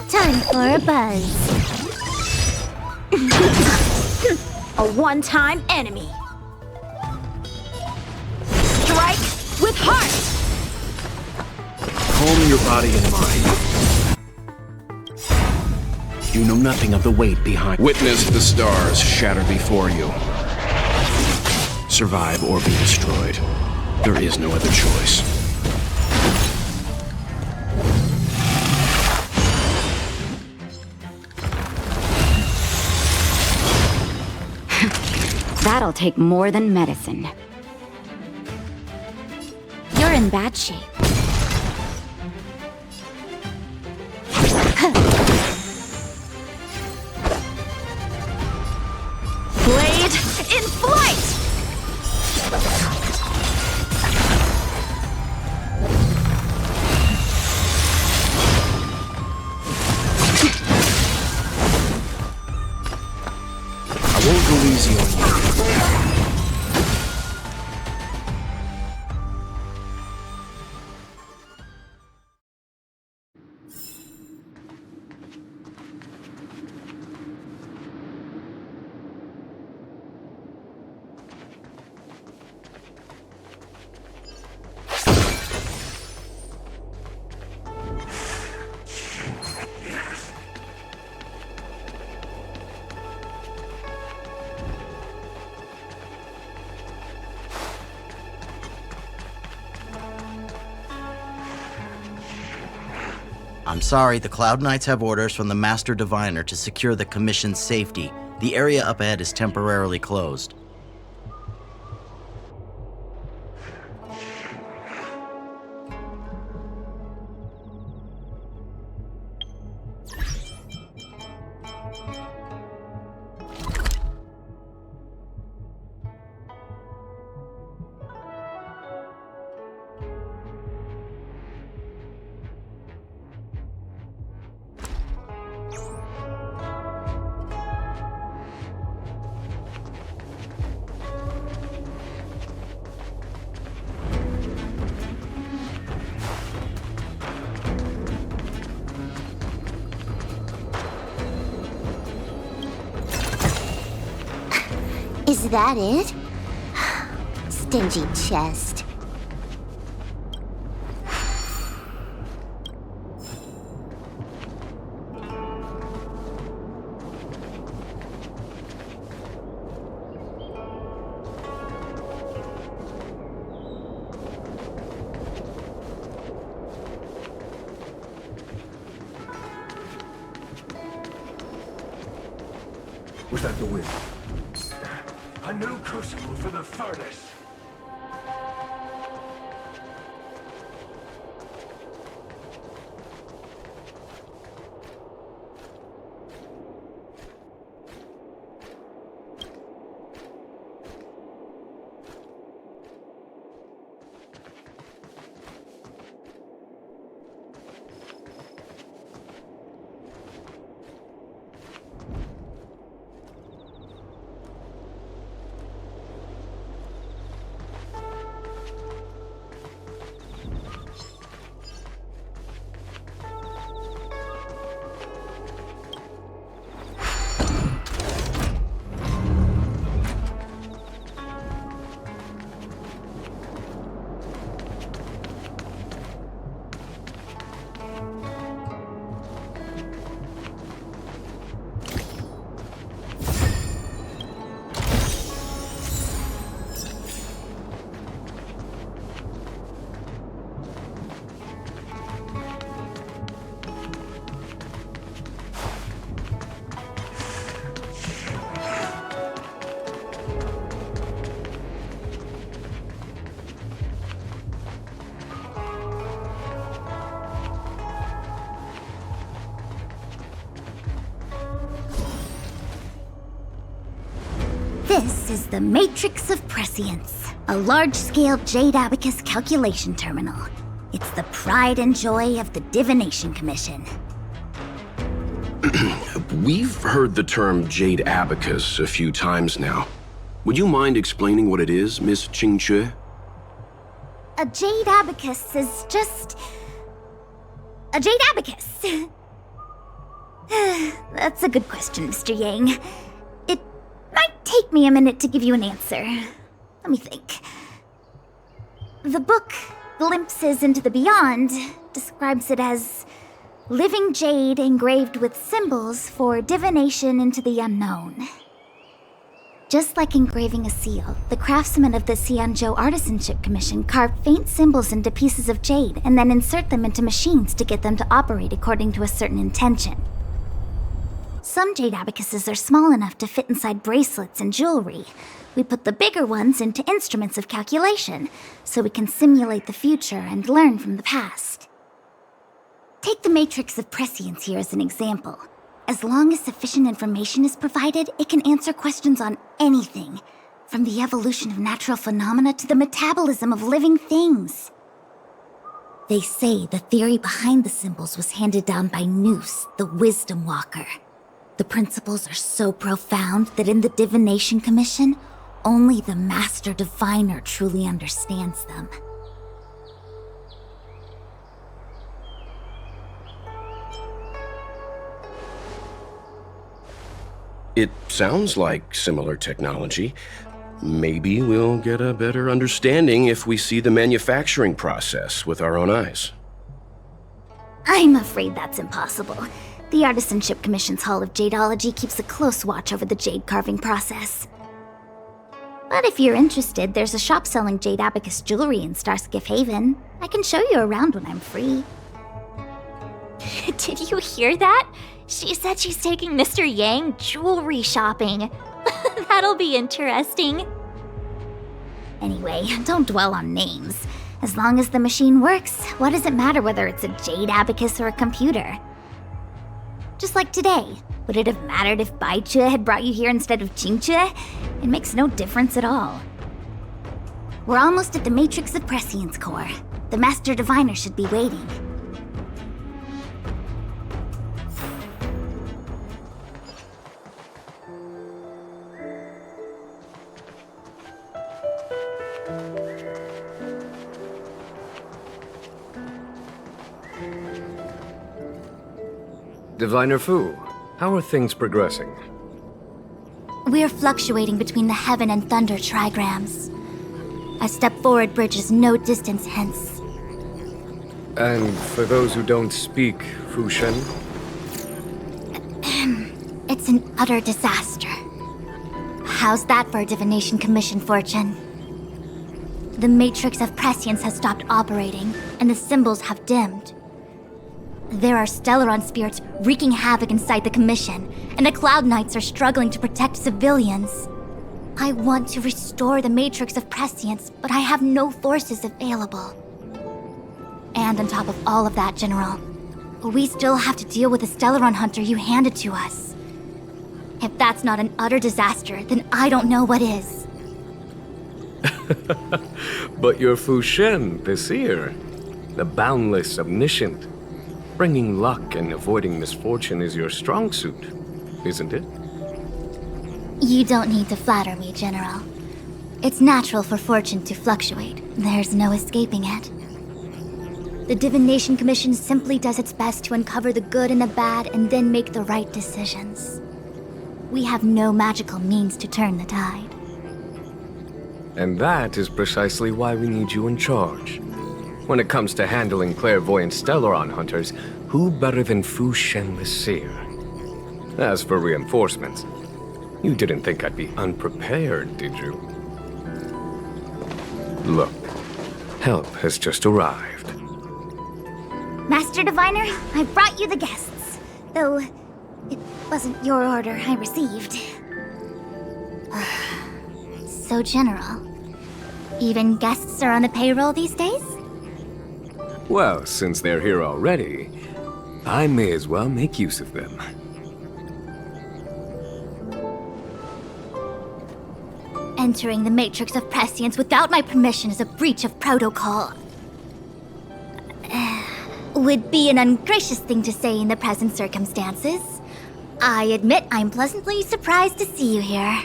Time for a buzz. A one-time enemy. Strike with heart.
Calm your body and mind. You know nothing of the weight behind. Witness the stars shatter before you. Survive or be destroyed. There is no other choice.
That'll take more than medicine.
You're in bad shape.
Blade in flight!
I won't go easy on you.
I'm sorry, the Cloud Knights have orders from the Master Diviner to secure the Commission's safety. The area up ahead is temporarily closed.
Is that it? Stingy chest.
Was that the wind? A new crucible for the furnace.
This is the Matrix of Prescience, a large-scale Jade Abacus calculation terminal. It's the pride and joy of the Divination Commission.
We've heard the term Jade Abacus a few times now. Would you mind explaining what it is, Miss Qingque?
A Jade Abacus is just... a Jade Abacus. That's a good question, Mr. Yang. It might take me a minute to give you an answer. Let me think. The book, Glimpses into the Beyond, describes it as living jade engraved with symbols for divination into the unknown. Just like engraving a seal, the craftsmen of the Xianzhou Artisanship Commission carve faint symbols into pieces of jade and then insert them into machines to get them to operate according to a certain intention. Some jade abacuses are small enough to fit inside bracelets and jewelry. We put the bigger ones into instruments of calculation, so we can simulate the future and learn from the past. Take the Matrix of Prescience here as an example. As long as sufficient information is provided, it can answer questions on anything, from the evolution of natural phenomena to the metabolism of living things. They say the theory behind the symbols was handed down by Noose, the Wisdom Walker. The principles are so profound that in the Divination Commission, only the Master Diviner truly understands them.
It sounds like similar technology. Maybe we'll get a better understanding if we see the manufacturing process with our own eyes.
I'm afraid that's impossible. The Artisanship Commission's Hall of Jadeology keeps a close watch over the jade carving process. But if you're interested, there's a shop selling jade abacus jewelry in Starskiff Haven. I can show you around when I'm free.
Did you hear that? She said she's taking Mr. Yang jewelry shopping. That'll be interesting.
Anyway, don't dwell on names. As long as the machine works, what does it matter whether it's a jade abacus or a computer? Just like today, would it have mattered if Baichue had brought you here instead of Qingque? It makes no difference at all. We're almost at the Matrix of Prescience core. The Master Diviner should be waiting.
Diviner Fu, how are things progressing?
We're fluctuating between the Heaven and Thunder trigrams. A step forward bridges no distance hence.
And for those who don't speak Fu Xuan?
It's an utter disaster. How's that for a Divination Commission fortune? The Matrix of Prescience has stopped operating, and the symbols have dimmed. There are Stellaron spirits wreaking havoc inside the Commission, and the Cloud Knights are struggling to protect civilians. I want to restore the Matrix of Prescience, but I have no forces available. And on top of all of that, General, we still have to deal with the Stellaron hunter you handed to us. If that's not an utter disaster, then I don't know what is.
But you're Fu Xuan, the seer. The boundless, omniscient. Bringing luck and avoiding misfortune is your strong suit, isn't it?
You don't need to flatter me, General. It's natural for fortune to fluctuate. There's no escaping it. The Divination Commission simply does its best to uncover the good and the bad and then make the right decisions. We have no magical means to turn the tide.
And that is precisely why we need you in charge. When it comes to handling clairvoyant Stellaron hunters, who better than Fu Xuan the Seer? As for reinforcements, you didn't think I'd be unprepared, did you? Look, help has just arrived.
Master Diviner, I brought you the guests. Though, it wasn't your order I received. So, General, even guests are on the payroll these days?
Well, since they're here already, I may as well make use of them.
Entering the Matrix of Prescience without my permission is a breach of protocol. Would be an ungracious thing to say in the present circumstances. I admit I'm pleasantly surprised to see you here.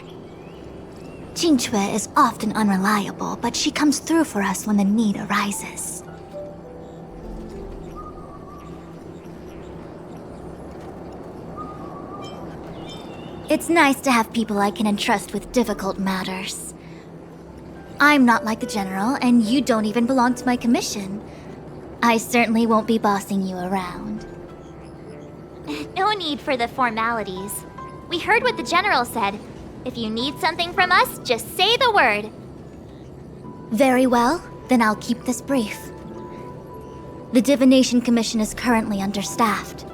Qingque is often unreliable, but she comes through for us when the need arises. It's nice to have people I can entrust with difficult matters. I'm not like the General, and you don't even belong to my commission. I certainly won't be bossing you around.
No need for the formalities. We heard what the General said. If you need something from us, just say the word.
Very well, then I'll keep this brief. The Divination Commission is currently understaffed.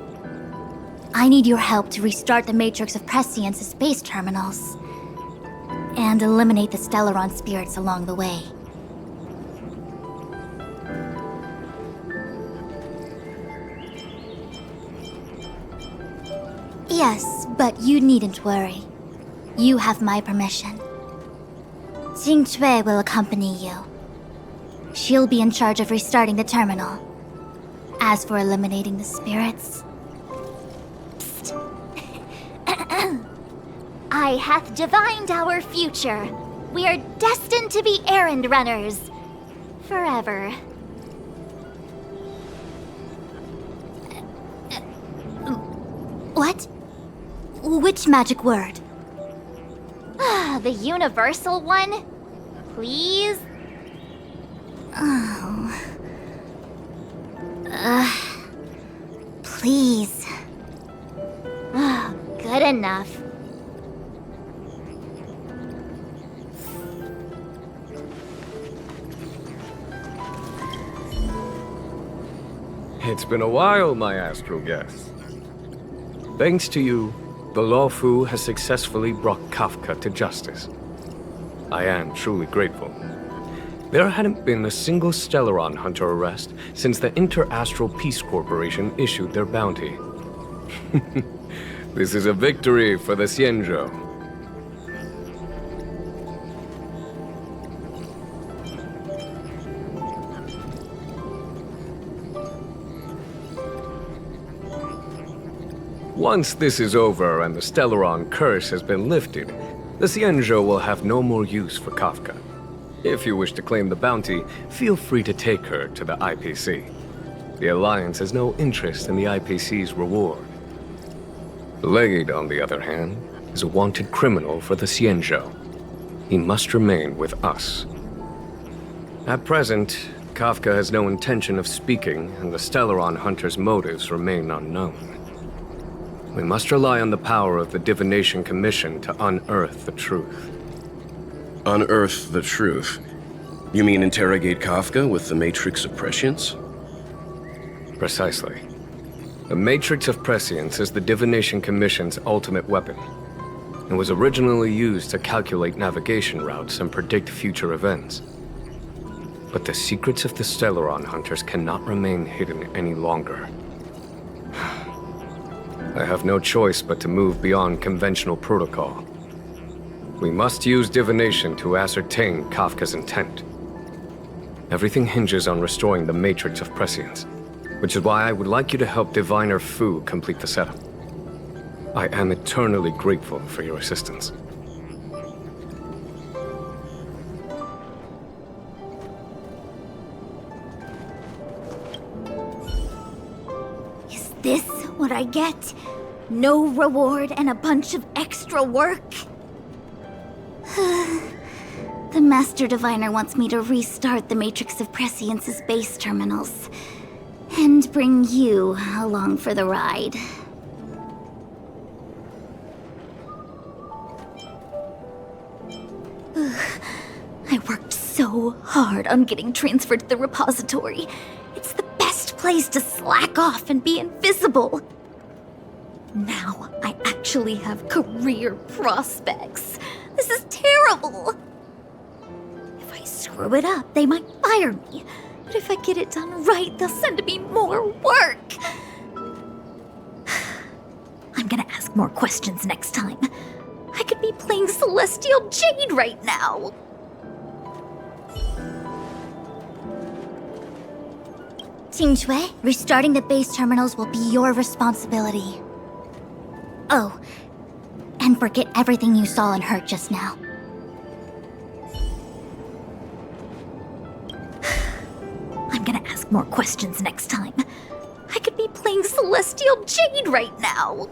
I need your help to restart the Matrix of Prescience's space terminals and eliminate the Stellaron spirits along the way. Yes, but you needn't worry. You have my permission. Qingque will accompany you. She'll be in charge of restarting the terminal. As for eliminating the spirits...
I hath divined our future. We are destined to be errand runners. Forever.
What? Which magic word?
The universal one? Please?
Oh. Please.
Good enough.
It's been a while, my astral guests. Thanks to you, the Law Fu has successfully brought Kafka to justice. I am truly grateful. There hadn't been a single Stellaron hunter arrest since the Inter-Astral Peace Corporation issued their bounty. This is a victory for the Xianzhou. Once this is over and the Stellaron curse has been lifted, the Xianzhou will have no more use for Kafka. If you wish to claim the bounty, feel free to take her to the IPC. The Alliance has no interest in the IPC's reward. Blade, on the other hand, is a wanted criminal for the Xianzhou. He must remain with us. At present, Kafka has no intention of speaking, and the Stellaron hunter's motives remain unknown. We must rely on the power of the Divination Commission to unearth the truth.
Unearth the truth? You mean interrogate Kafka with the Matrix of Prescience?
Precisely. The Matrix of Prescience is the Divination Commission's ultimate weapon. It was originally used to calculate navigation routes and predict future events. But the secrets of the Stellaron hunters cannot remain hidden any longer. I have no choice but to move beyond conventional protocol. We must use divination to ascertain Kafka's intent. Everything hinges on restoring the Matrix of Prescience, which is why I would like you to help Diviner Fu complete the setup. I am eternally grateful for your assistance.
Is this what I get? No reward and a bunch of extra work? The Master Diviner wants me to restart the Matrix of Prescience's base terminals. And bring you along for the ride. I worked so hard on getting transferred to the repository. It's the best place to slack off and be invisible. Now I actually have career prospects. This is terrible. If I screw it up, they might fire me. But if I get it done right, they'll send me more work. I'm gonna ask more questions next time. I could be playing Celestial Jade right now. Qingxue, restarting the base terminals will be your responsibility. Oh, and forget everything you saw and heard just now. I'm gonna ask more questions next time. I could be playing Celestial Jade right now.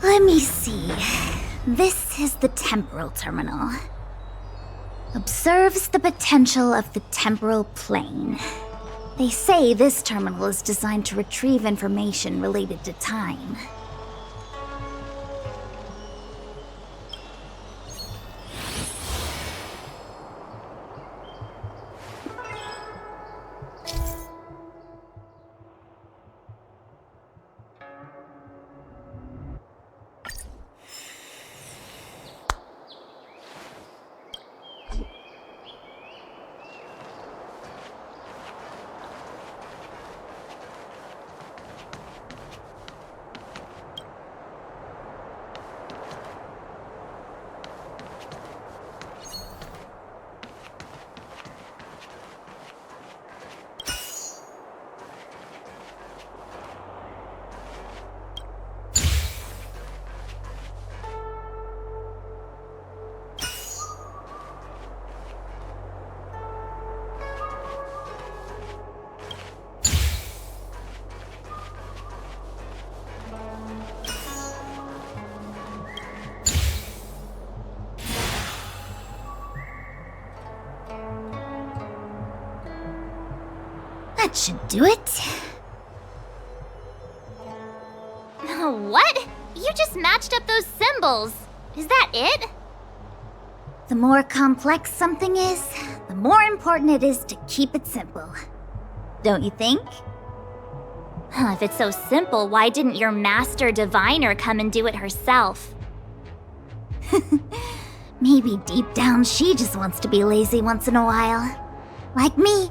Let me see. This is the temporal terminal. Observes the potential of the temporal plane. They say this terminal is designed to retrieve information related to time. That should do it.
What? You just matched up those symbols. Is that it?
The more complex something is, the more important it is to keep it simple. Don't you think?
If it's so simple, why didn't your master diviner come and do it herself?
Maybe deep down she just wants to be lazy once in a while. Like me.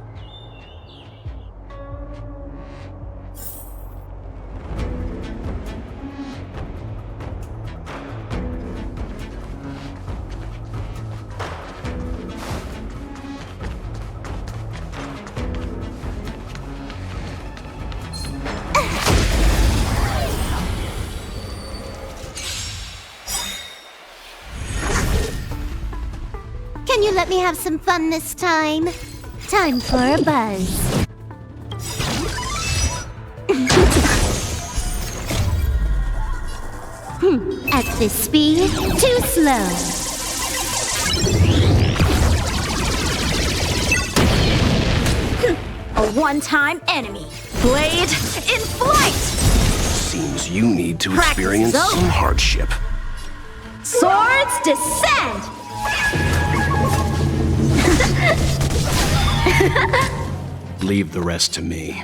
Can you let me have some fun this time? Time for a buzz. At this speed, too slow.
A one-time enemy. Blade in flight!
Seems you need to
Practice
experience
is over.
some hardship.
Swords descend!
Leave the rest to me.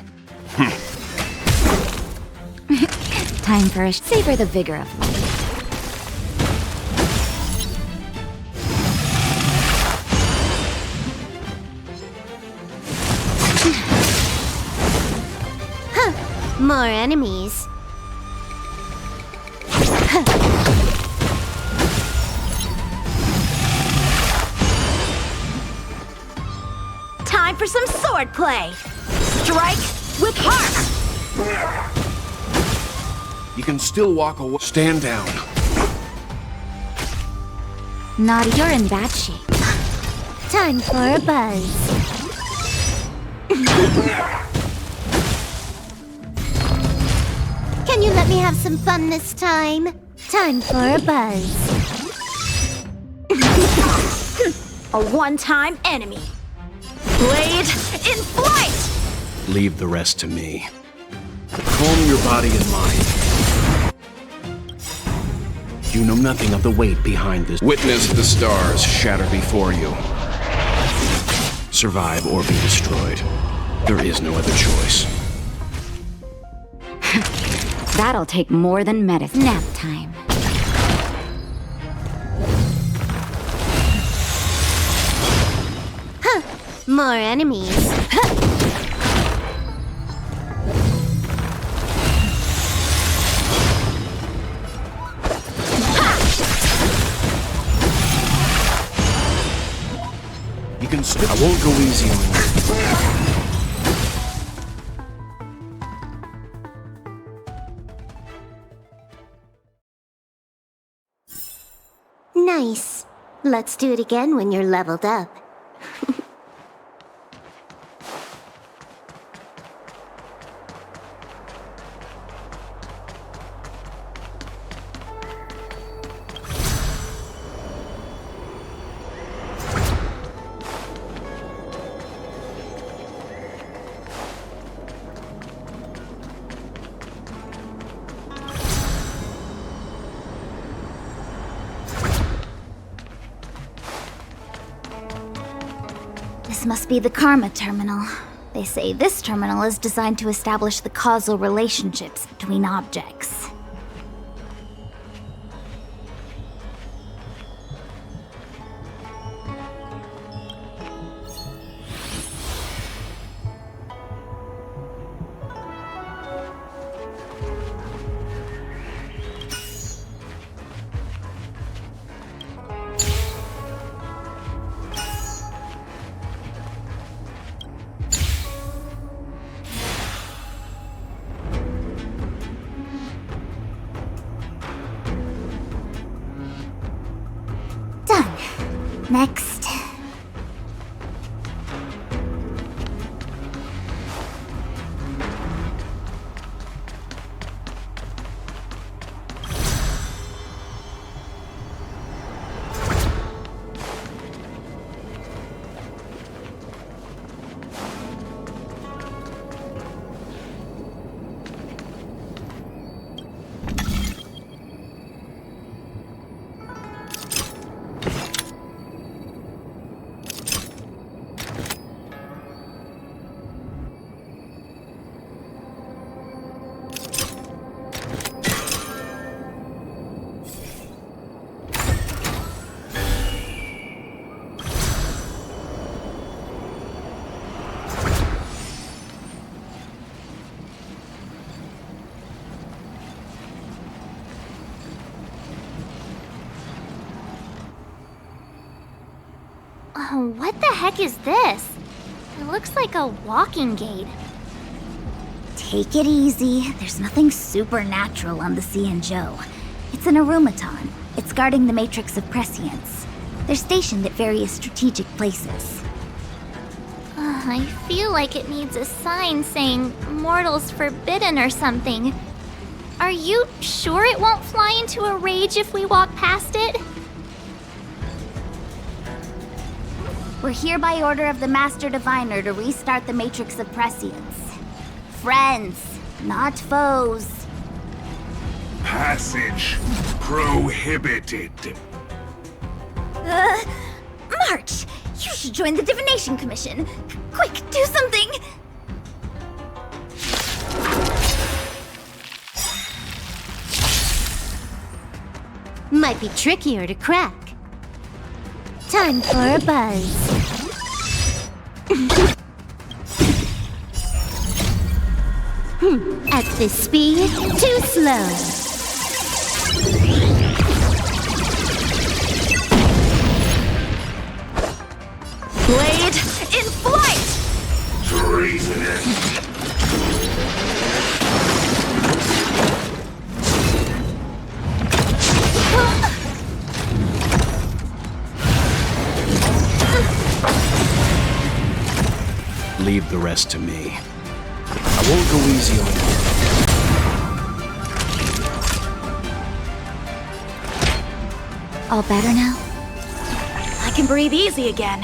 Time for a savor the vigor of life.
More enemies.
Time for some swordplay. Strike with heart.
You can still walk away. Stand down.
Naughty, you're in bad shape.
Time for a buzz. Can you let me have some fun this time? Time for a buzz.
A one-time enemy. Blade in flight!
Leave the rest to me. Calm your body and mind. You know nothing of the weight behind this. Witness the stars shatter before you. Survive or be destroyed. There is no other choice.
That'll take more than medicine.
Nap time. More enemies.
You can still. I won't go easy on you.
Nice. Let's do it again when you're leveled up.
This must be the Karma Terminal. They say this terminal is designed to establish the causal relationships between objects. Next.
What the heck is this? It looks like a walking gate.
Take it easy. There's nothing supernatural on the Xianzhou. It's an aromaton. It's guarding the Matrix of Prescience. They're stationed at various strategic places.
I feel like it needs a sign saying mortals forbidden or something. Are you sure it won't fly into a rage if we walk past it?
We're here by order of the Master Diviner to restart the Matrix of Prescience. Friends, not foes.
Passage prohibited.
March! You should join the Divination Commission. Quick, do something!
Might be trickier to crack. Time for a buzz. At this speed, too slow.
Blade in flight!
Treasonous.
Leave the rest to me. I won't go easy on you.
All better now? I can breathe easy again.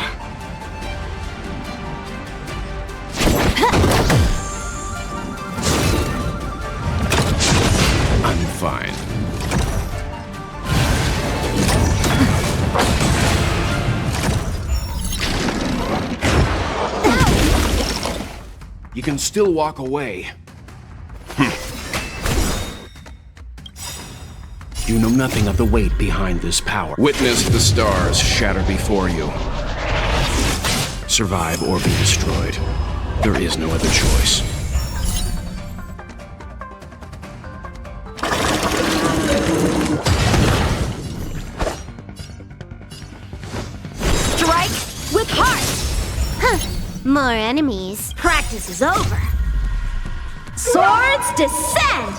I'm fine. You can still walk away. You know nothing of the weight behind this power. Witness the stars shatter before you. Survive or be destroyed. There is no other choice.
Strike with heart!
More enemies.
Practice is over. Swords descend!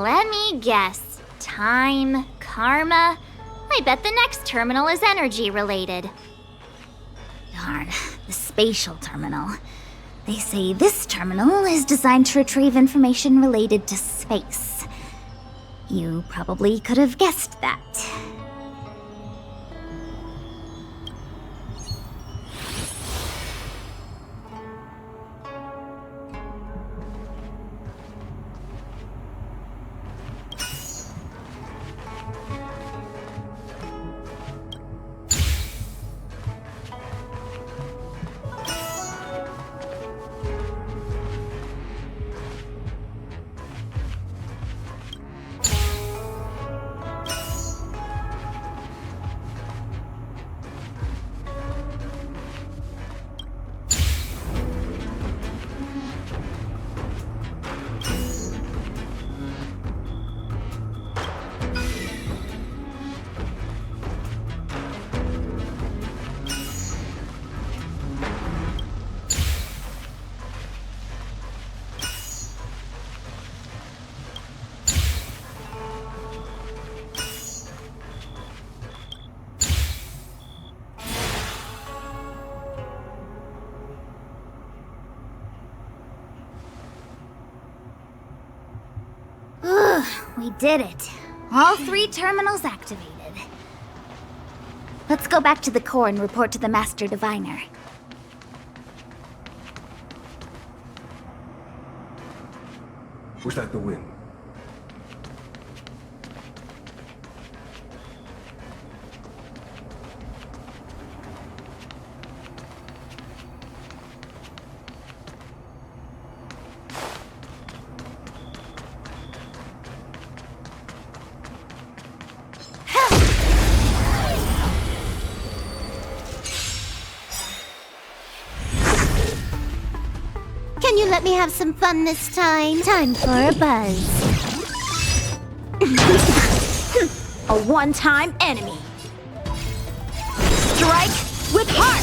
Let me guess. time, karma. I bet the next terminal is energy related.
Darn, the spatial terminal. They say this terminal is designed to retrieve information related to space. You probably could have guessed that. We did it. All 3 terminals activated. Let's go back to the core and report to the Master Diviner.
Was that the wind?
Can you let me have some fun this time? Time for a buzz.
A one-time enemy. Strike with heart!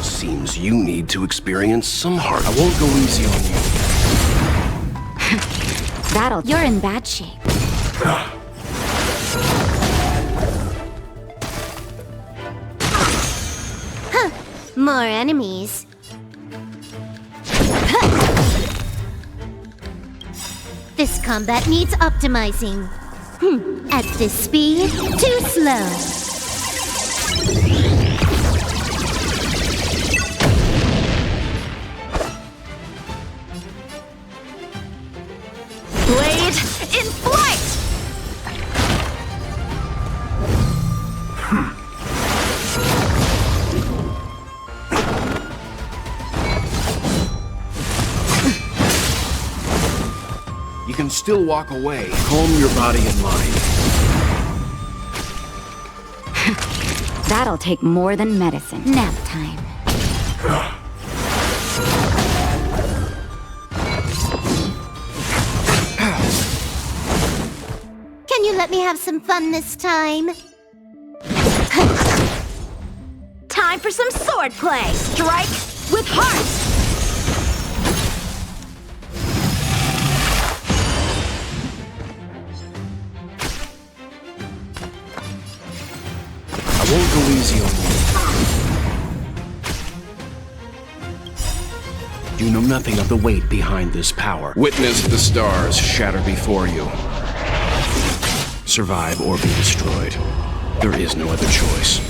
Seems you need to experience some heart.
I won't go easy on you.
You're in bad shape.
Huh. More enemies. This combat needs optimizing. At this speed, too slow.
Blade in flight!
You can still walk away. Calm your body and mind.
That'll take more than medicine.
Nap time. Can you let me have some fun this time?
Time for some swordplay! Strike with heart!
I won't go easy on you. You know nothing of the weight behind this power. Witness the stars shatter before you. Survive or be destroyed. There is no other choice.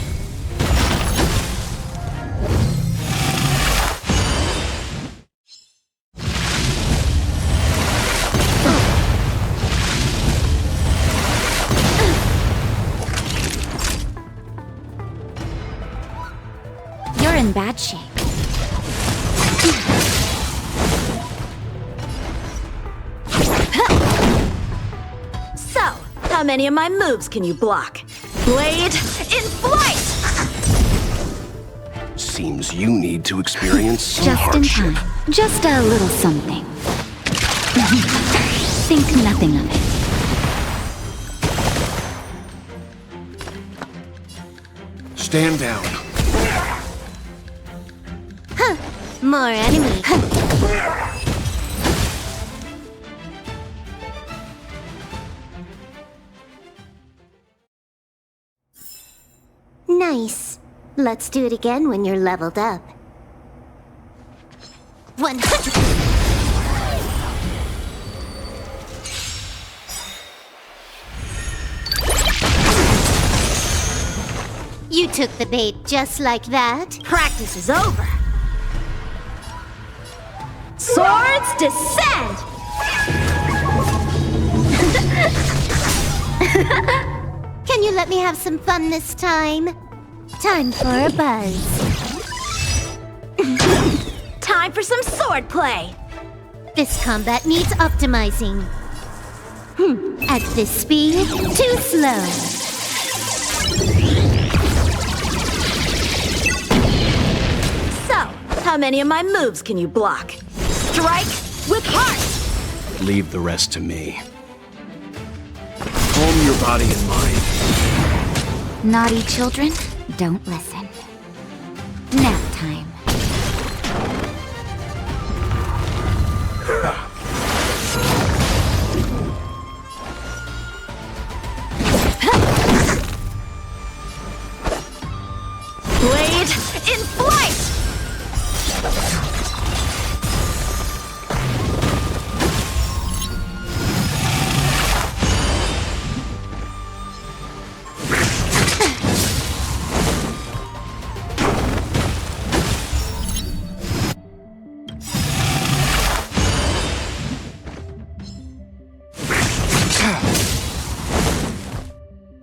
You're in bad shape.
So, how many of my moves can you block? Blade in flight!
Seems you need to experience some
Just in
hardship.
time. Just a little something. Think nothing of it.
Stand down.
Huh. More enemies. Nice. Let's do it again when you're leveled up. 100. You took the bait just like that.
Practice is over. Swords descend!
Can you let me have some fun this time? Time for a buzz.
Time for some sword play.
This combat needs optimizing. At this speed, too slow.
So, how many of my moves can you block? Strike with heart!
Leave the rest to me.
Calm your body and mind.
Naughty children, don't listen. Nap time.
Blade in flight!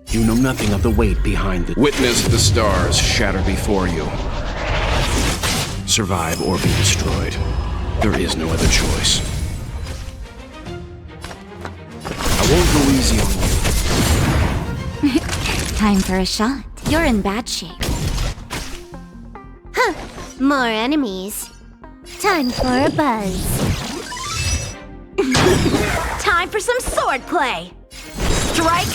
You know nothing of the weight behind it. Witness the stars shatter before you. Survive or be destroyed. There is no other choice. I won't go easy on you.
Time for a shot. You're in bad shape.
Huh. More enemies. Time for a buzz.
Time for some sword play. Strike